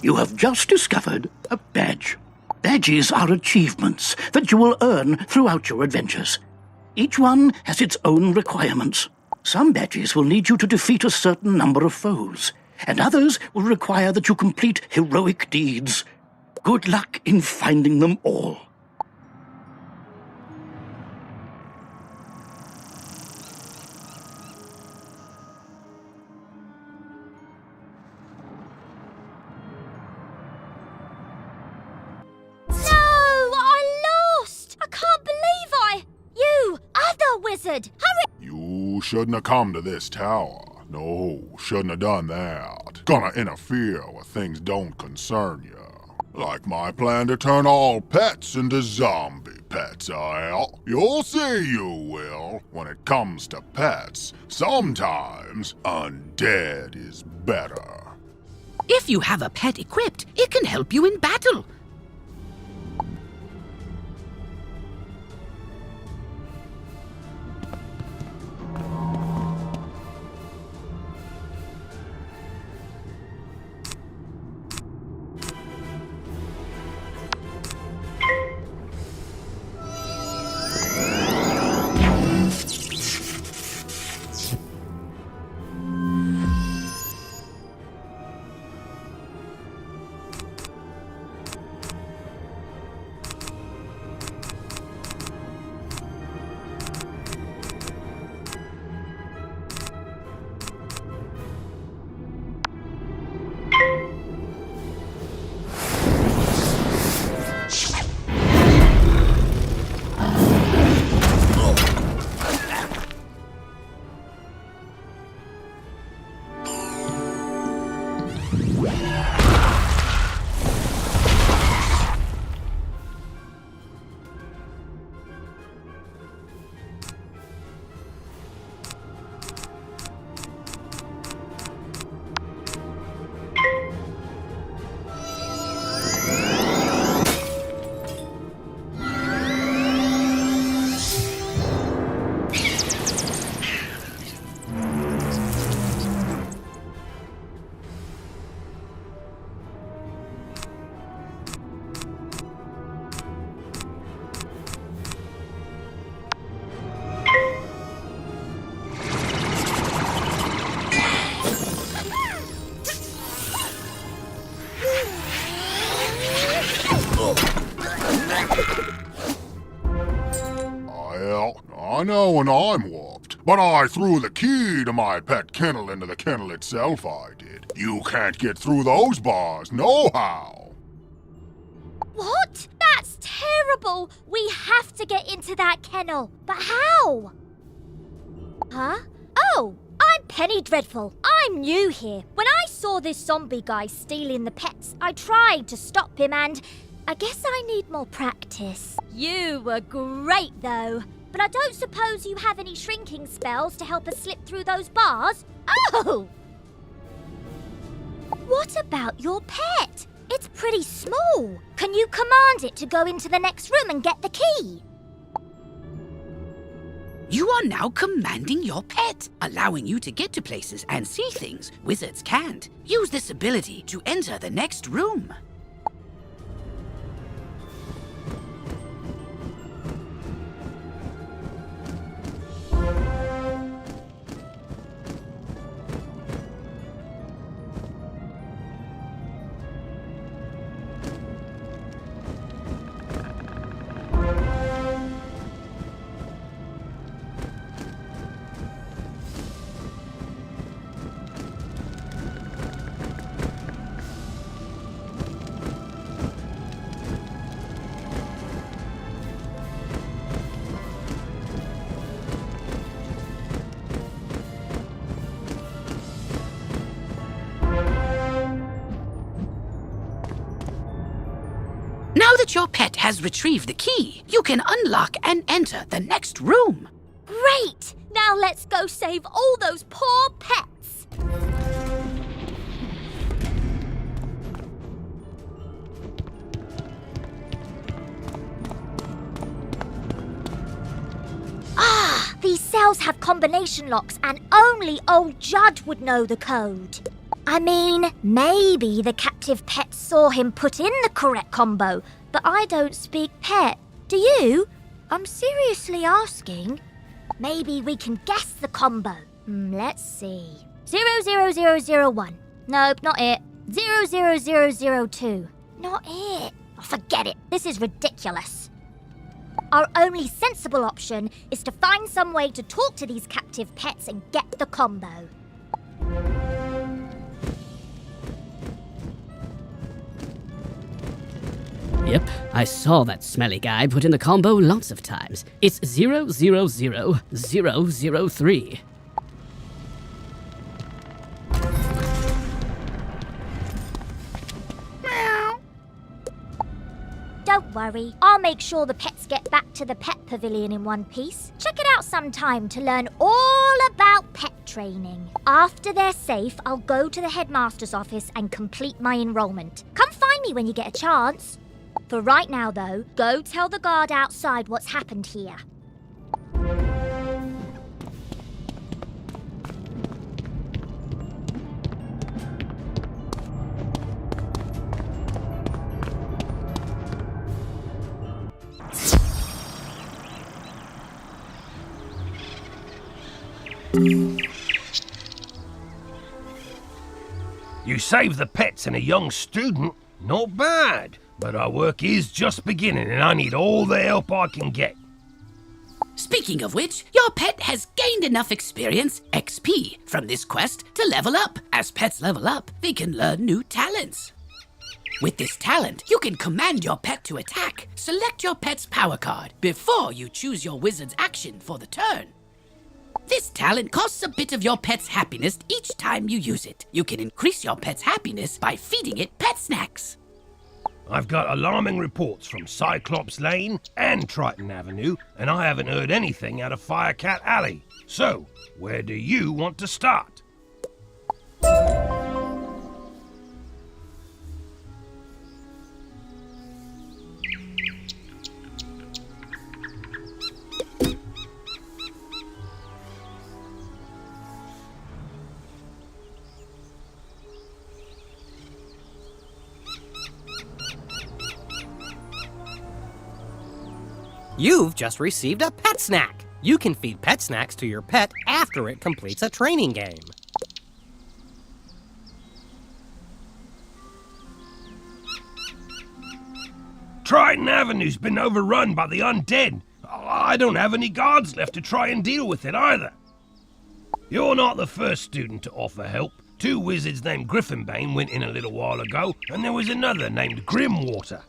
You have just discovered a badge. Badges are achievements that you will earn throughout your adventures. Each one has its own requirements. Some badges will need you to defeat a certain number of foes, and others will require that you complete heroic deeds. Good luck in finding them all. Wizard, hurry! You shouldn't have come to this tower. No, shouldn't have done that. Gonna interfere with things don't concern you. Like my plan to turn all pets into zombie pets, You'll see you will. When it comes to pets, sometimes undead is better. If you have a pet equipped, it can help you in battle. I know when I'm whooped, but I threw the key to my pet kennel into the kennel itself, I did. You can't get through those bars, nohow. What? That's terrible! We have to get into that kennel. But how? Huh? Oh, I'm Penny Dreadful. I'm new here. When I saw this zombie guy stealing the pets, I tried to stop him and I guess I need more practice. You were great though. But I don't suppose you have any shrinking spells to help us slip through those bars? Oh! What about your pet? It's pretty small. Can you command it to go into the next room and get the key? You are now commanding your pet, allowing you to get to places and see things wizards can't. Use this ability to enter the next room. Now that your pet has retrieved the key, you can unlock and enter the next room. Great! Now let's go save all those poor pets. Ah, these cells have combination locks and only old Judd would know the code. I mean, maybe the captive pet saw him put in the correct combo, but I don't speak pet. Do you? I'm seriously asking. Maybe we can guess the combo. Let's see. 00001. Nope, not it. 00002. Not it. Oh, forget it. This is ridiculous. Our only sensible option is to find some way to talk to these captive pets and get the combo. Yep, I saw that smelly guy put in the combo lots of times. It's 000003. Don't worry, I'll make sure the pets get back to the pet pavilion in one piece. Check it out sometime to learn all about pet training. After they're safe, I'll go to the headmaster's office and complete my enrollment. Come find me when you get a chance. For right now, though, go tell the guard outside what's happened here. You saved the pets and a young student? Not bad. But our work is just beginning and I need all the help I can get. Speaking of which, your pet has gained enough experience, XP, from this quest to level up. As pets level up, they can learn new talents. With this talent, you can command your pet to attack. Select your pet's power card before you choose your wizard's action for the turn. This talent costs a bit of your pet's happiness each time you use it. You can increase your pet's happiness by feeding it pet snacks. I've got alarming reports from Cyclops Lane and Triton Avenue, and I haven't heard anything out of Firecat Alley. So, where do you want to start? You've just received a pet snack. You can feed pet snacks to your pet after it completes a training game. Triton Avenue's been overrun by the undead. I don't have any guards left to try and deal with it either. You're not the first student to offer help. 2 wizards named Griffinbane went in a little while ago, and there was another named Grimwater.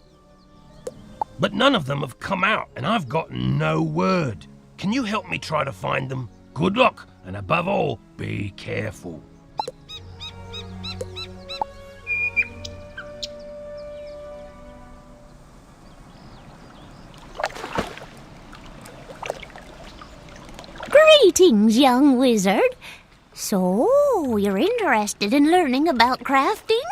But none of them have come out, and I've got no word. Can you help me try to find them? Good luck, and above all, be careful. Greetings, young wizard. So, you're interested in learning about crafting?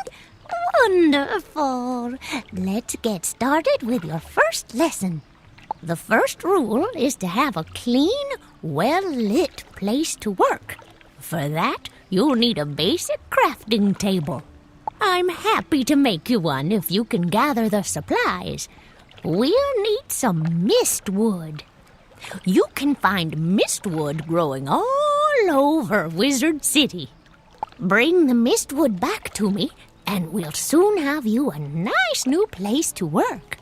Wonderful. Let's get started with your first lesson. The first rule is to have a clean, well-lit place to work. For that, you'll need a basic crafting table. I'm happy to make you one if you can gather the supplies. We'll need some mistwood. You can find mistwood growing all over Wizard City. Bring the mistwood back to me, and we'll soon have you a nice new place to work.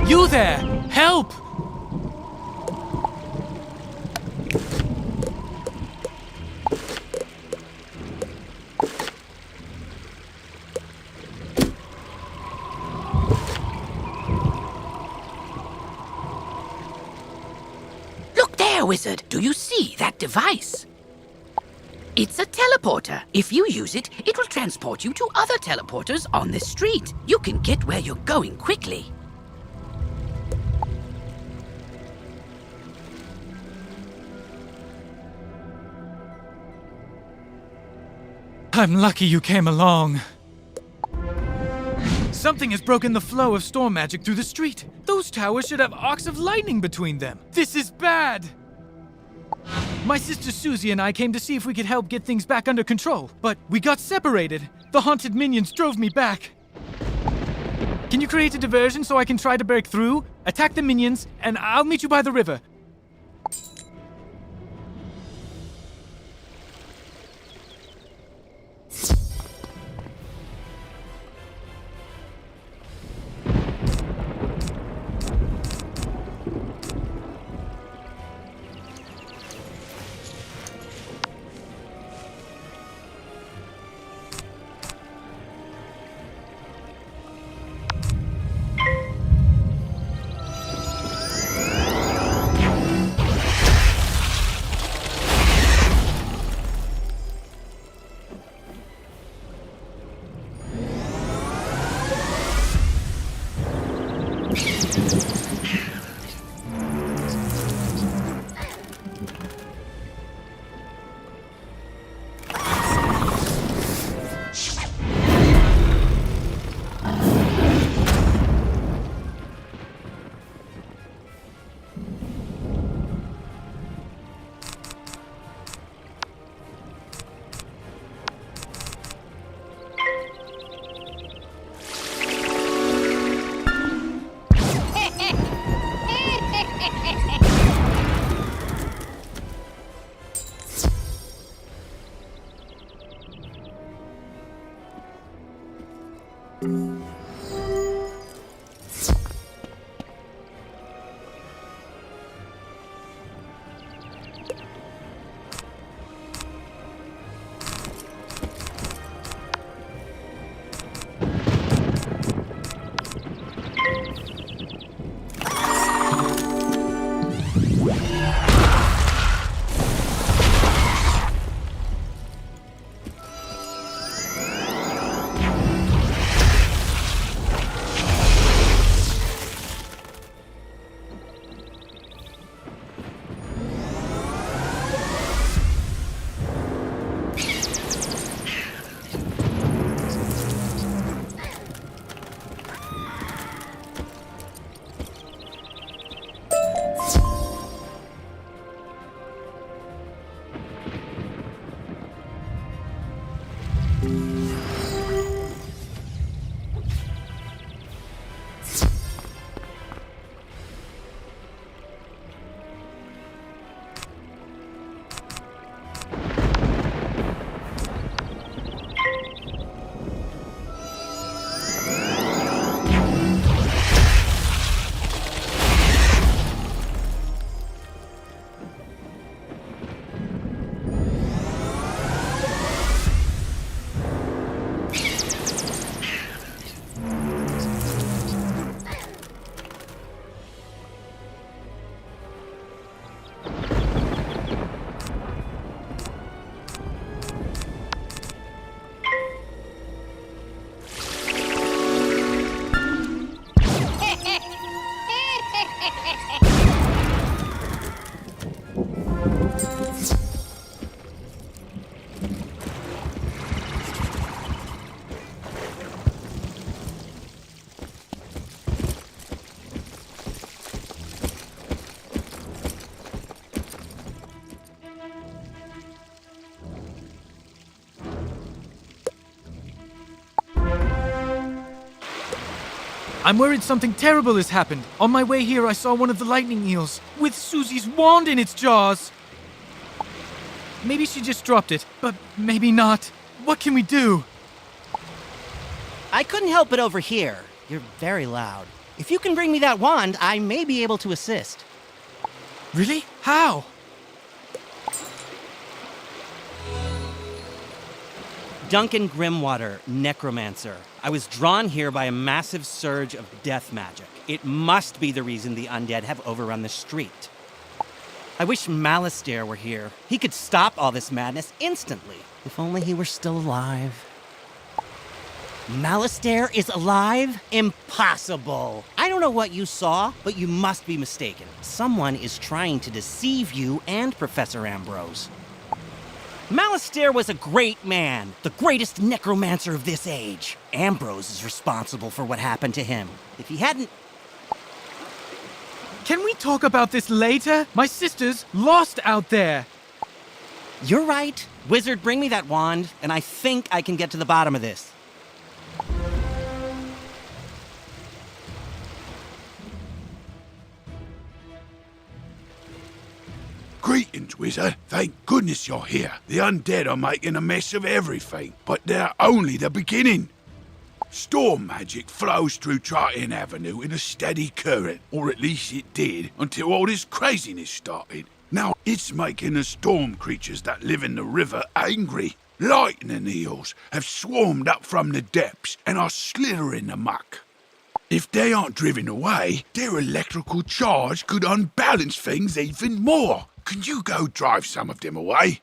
You there! Help! Look there, wizard. Do you see that device? It's a teleporter. If you use it, it will transport you to other teleporters on this street. You can get where you're going quickly. I'm lucky you came along. Something has broken the flow of storm magic through the street. Those towers should have arcs of lightning between them. This is bad! My sister Susie and I came to see if we could help get things back under control, but we got separated. The haunted minions drove me back. Can you create a diversion so I can try to break through, attack the minions, and I'll meet you by the river? I'm worried something terrible has happened. On my way here, I saw one of the lightning eels with Susie's wand in its jaws. Maybe she just dropped it, but maybe not. What can we do? I couldn't help but overhear. You're very loud. If you can bring me that wand, I may be able to assist. Really? How? Duncan Grimwater, necromancer. I was drawn here by a massive surge of death magic. It must be the reason the undead have overrun the street. I wish Malastare were here. He could stop all this madness instantly. If only he were still alive. Malastare is alive? Impossible! I don't know what you saw, but you must be mistaken. Someone is trying to deceive you and Professor Ambrose. Malastare was a great man, the greatest necromancer of this age. Ambrose is responsible for what happened to him. If he hadn't... Can we talk about this later? My sister's lost out there. You're right. Wizard, bring me that wand, and I think I can get to the bottom of this. Greetings, Wizard. Thank goodness you're here. The undead are making a mess of everything, but they're only the beginning. Storm magic flows through Triton Avenue in a steady current, or at least it did, until all this craziness started. Now it's making the storm creatures that live in the river angry. Lightning eels have swarmed up from the depths and are slithering the muck. If they aren't driven away, their electrical charge could unbalance things even more. Can you go drive some of them away?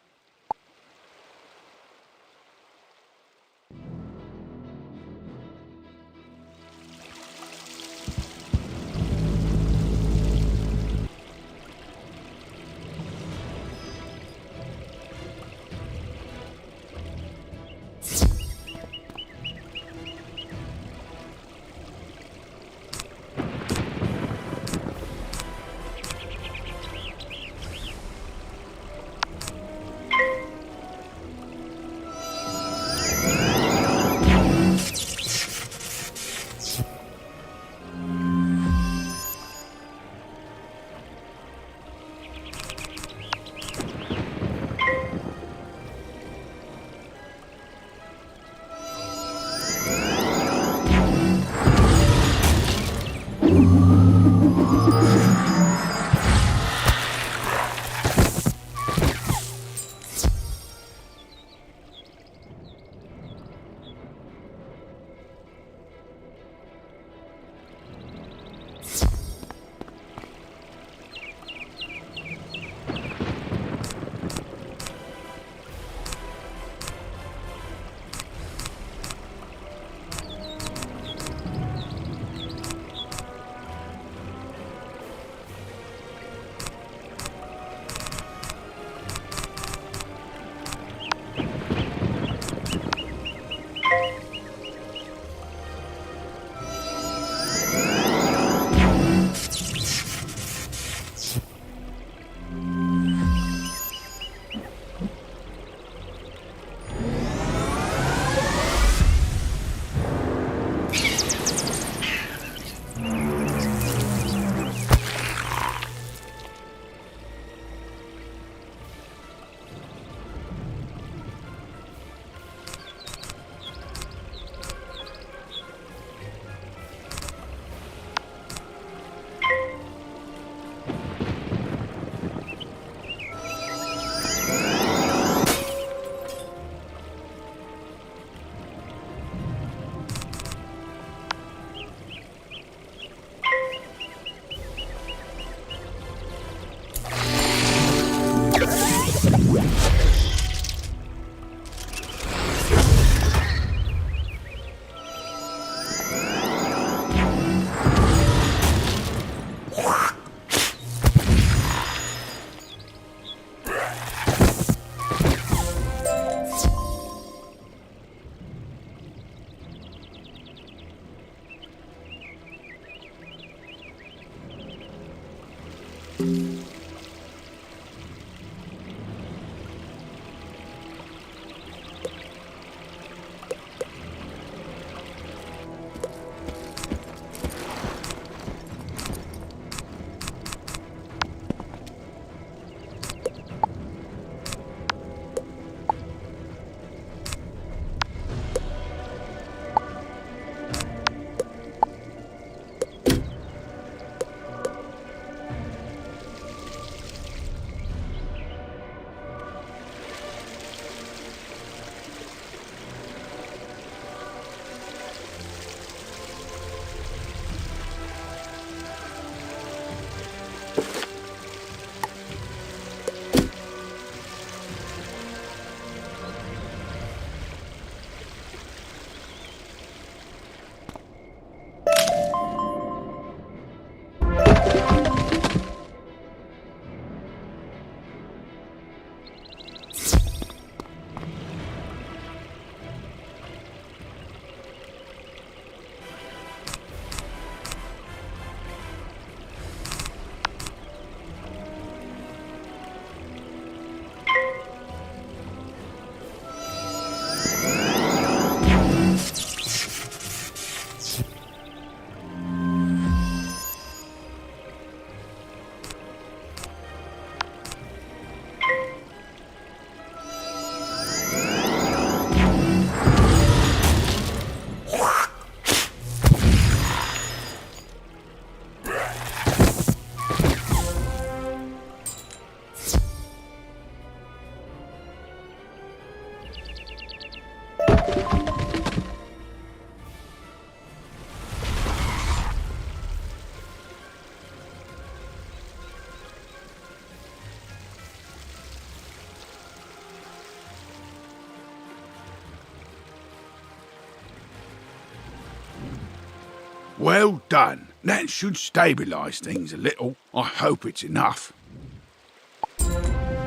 Well done. That should stabilize things a little. I hope it's enough.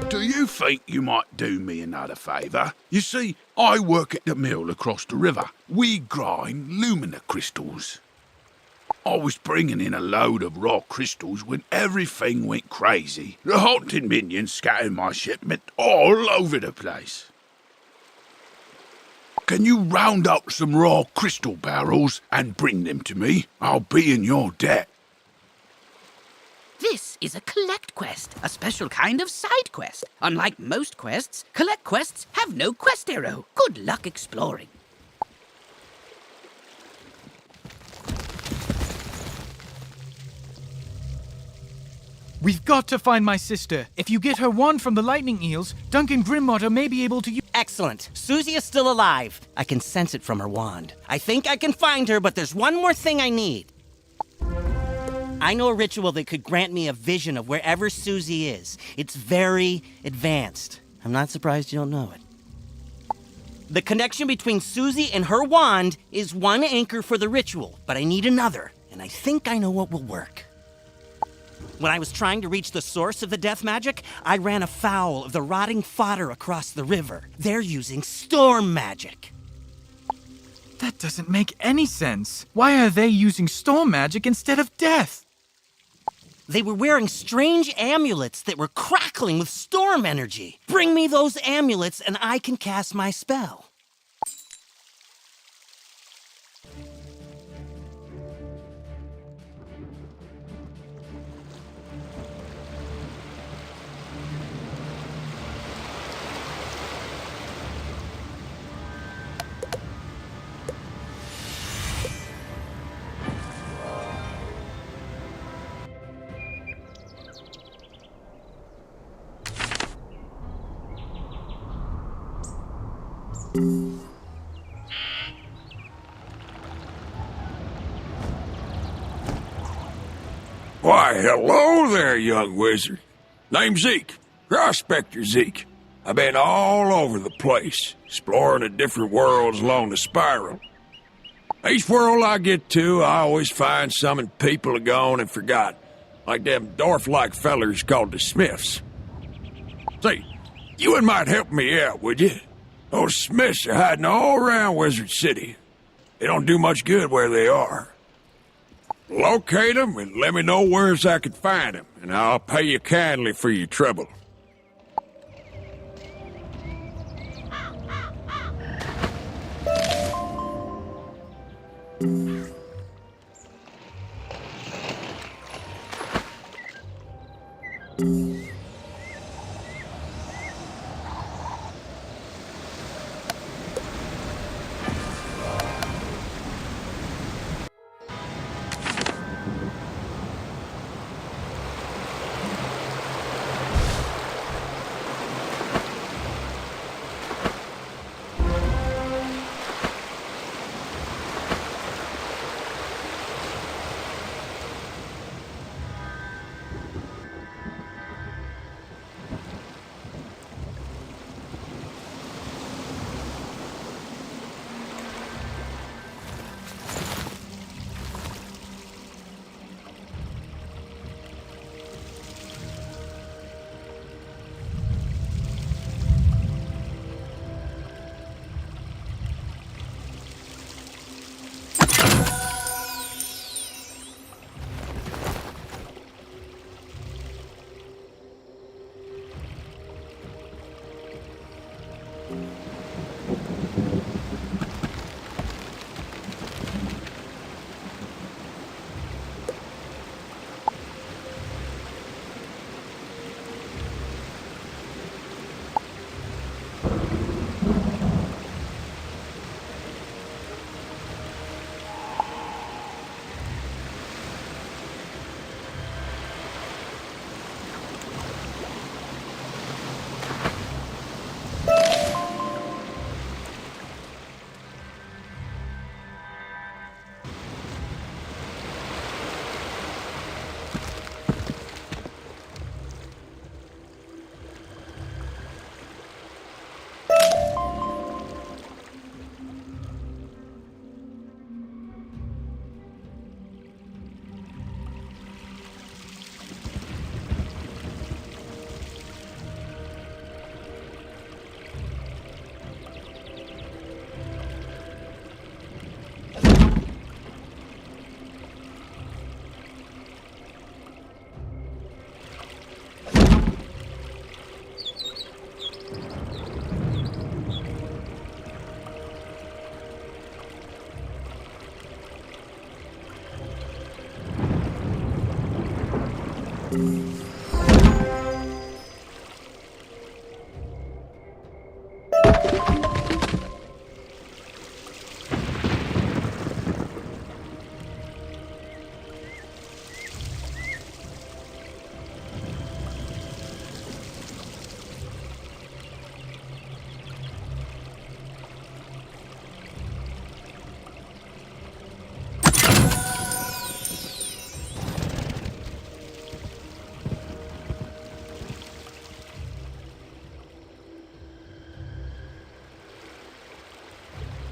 Do you think you might do me another favour? You see, I work at the mill across the river. We grind lumina crystals. I was bringing in a load of raw crystals when everything went crazy. The haunted minions scattered my shipment all over the place. Can you round up some raw crystal barrels and bring them to me? I'll be in your debt. This is a collect quest, a special kind of side quest. Unlike most quests, collect quests have no quest arrow. Good luck exploring. We've got to find my sister. If you get her wand from the lightning eels, Duncan Grimwater may be able to use... Excellent. Susie is still alive. I can sense it from her wand. I think I can find her, but there's one more thing I need. I know a ritual that could grant me a vision of wherever Susie is. It's very advanced. I'm not surprised you don't know it. The connection between Susie and her wand is one anchor for the ritual, but I need another, and I think I know what will work. When I was trying to reach the source of the death magic, I ran afoul of the rotting fodder across the river. They're using storm magic. That doesn't make any sense. Why are they using storm magic instead of death? They were wearing strange amulets that were crackling with storm energy. Bring me those amulets and I can cast my spell. Why, hello there, young wizard. Name's Zeke, Prospector Zeke. I've been all over the place, exploring the different worlds along the spiral. Each world I get to, I always find something people have gone and forgot, like them dwarf-like fellers called the Smiths. Say, you might help me out, would you? Those Smiths are hiding all around Wizard City. They don't do much good where they are. Locate them and let me know where I can find them, and I'll pay you kindly for your trouble.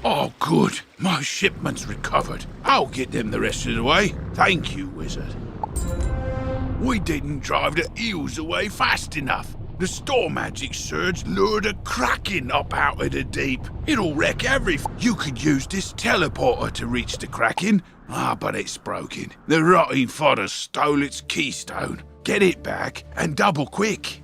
Oh, good. My shipment's recovered. I'll get them the rest of the way. Thank you, Wizard. We didn't drive the eels away fast enough. The storm magic surge lured a kraken up out of the deep. It'll wreck everything. You could use this teleporter to reach the kraken. But it's broken. The rotting fodder stole its keystone. Get it back, and double quick.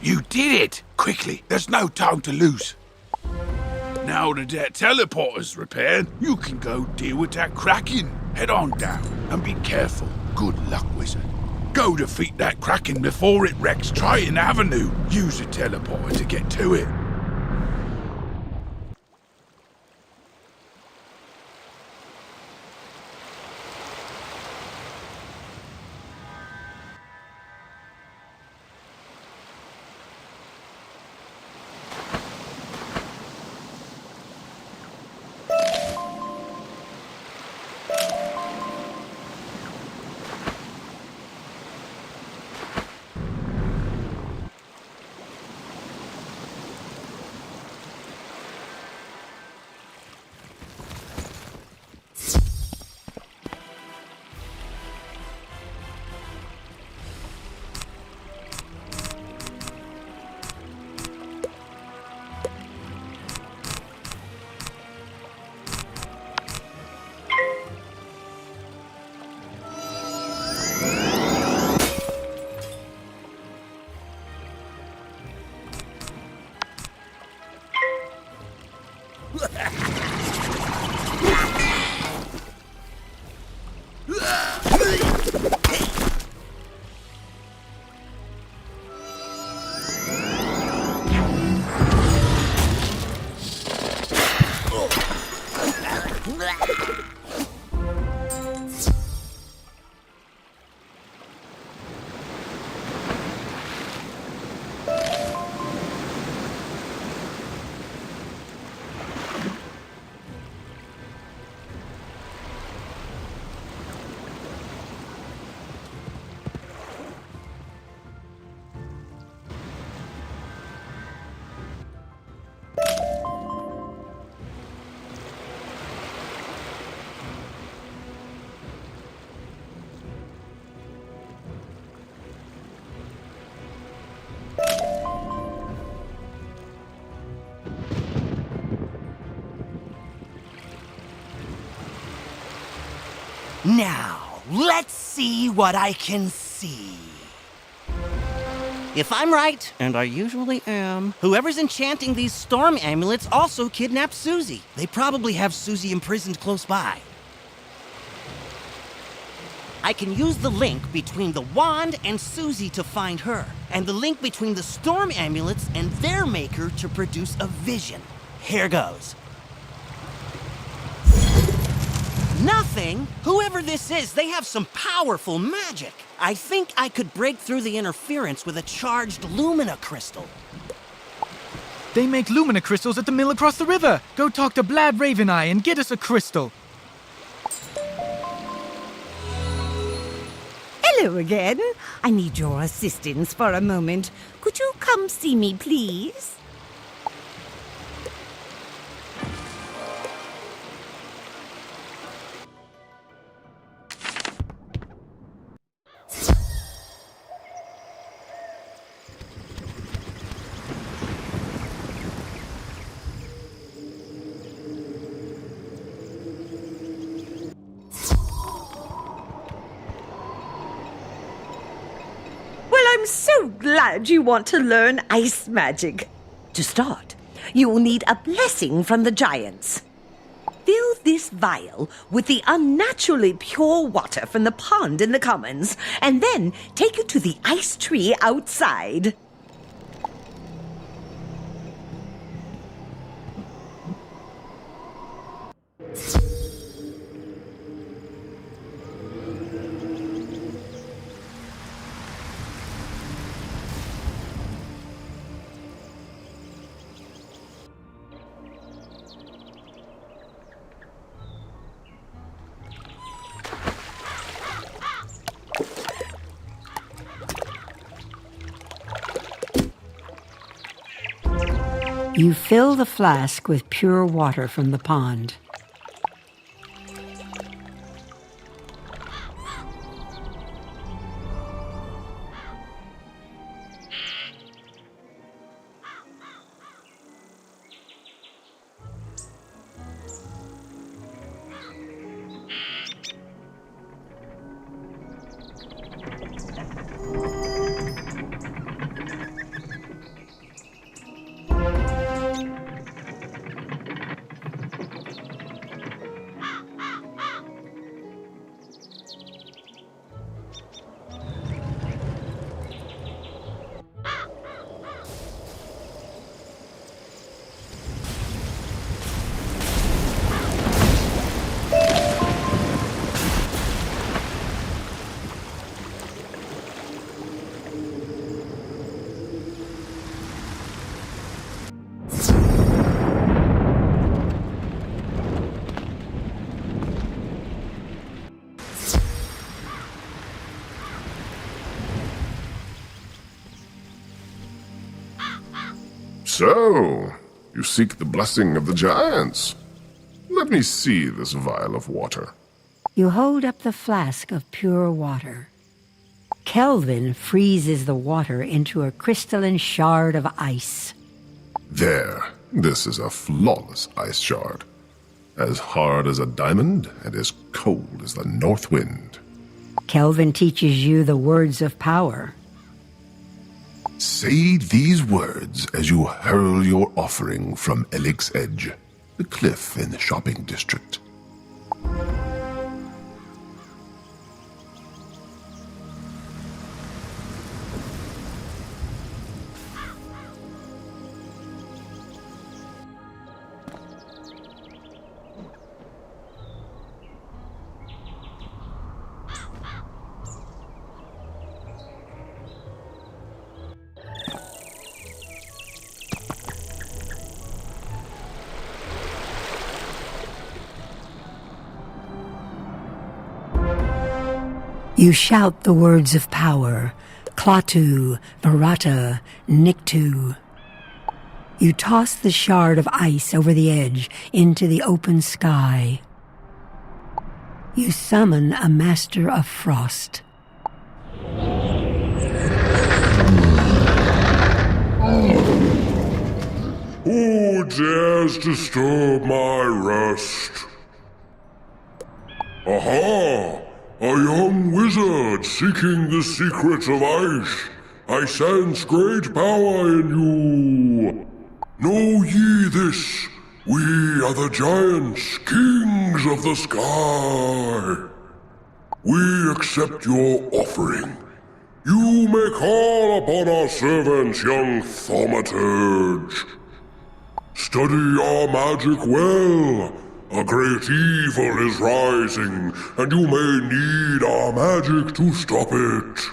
You did it! Quickly, there's no time to lose. Now that teleporter's repaired, you can go deal with that kraken. Head on down and be careful. Good luck, Wizard. Go defeat that kraken before it wrecks Triton Avenue. Use a teleporter to get to it. Now, let's see what I can see. If I'm right, and I usually am, whoever's enchanting these storm amulets also kidnapped Susie. They probably have Susie imprisoned close by. I can use the link between the wand and Susie to find her, and the link between the storm amulets and their maker to produce a vision. Here goes. Nothing? Whoever this is, they have some powerful magic. I think I could break through the interference with a charged Lumina crystal. They make Lumina crystals at the mill across the river. Go talk to Blad Raveneye and get us a crystal. Hello again. I need your assistance for a moment. Could you come see me, please? I'm so glad you want to learn ice magic. To start, you will need a blessing from the giants. Fill this vial with the unnaturally pure water from the pond in the commons, and then take it to the ice tree outside. You fill the flask with pure water from the pond. So, you seek the blessing of the giants. Let me see this vial of water. You hold up the flask of pure water. Kelvin freezes the water into a crystalline shard of ice. There, this is a flawless ice shard. As hard as a diamond and as cold as the north wind. Kelvin teaches you the words of power. Say these words as you hurl your offering from Elix's Edge, the cliff in the shopping district. You shout the words of power, Klaatu, Varata, Niktu. You toss the shard of ice over the edge into the open sky. You summon a master of frost. Who dares disturb my rest? Aha! A young wizard seeking the secrets of ice. I sense great power in you. Know ye this? We are the giants, kings of the sky. We accept your offering. You may call upon our servants, young thaumaturge. Study our magic well. A great evil is rising, and you may need our magic to stop it.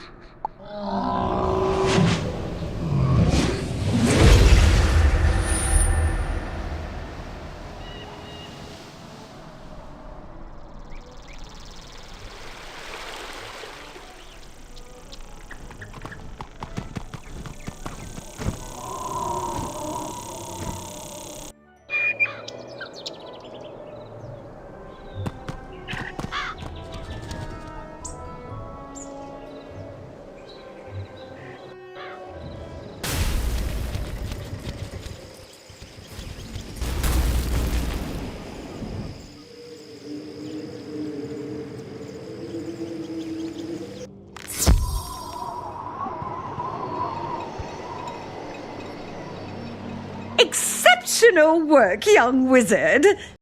Exceptional work, young wizard.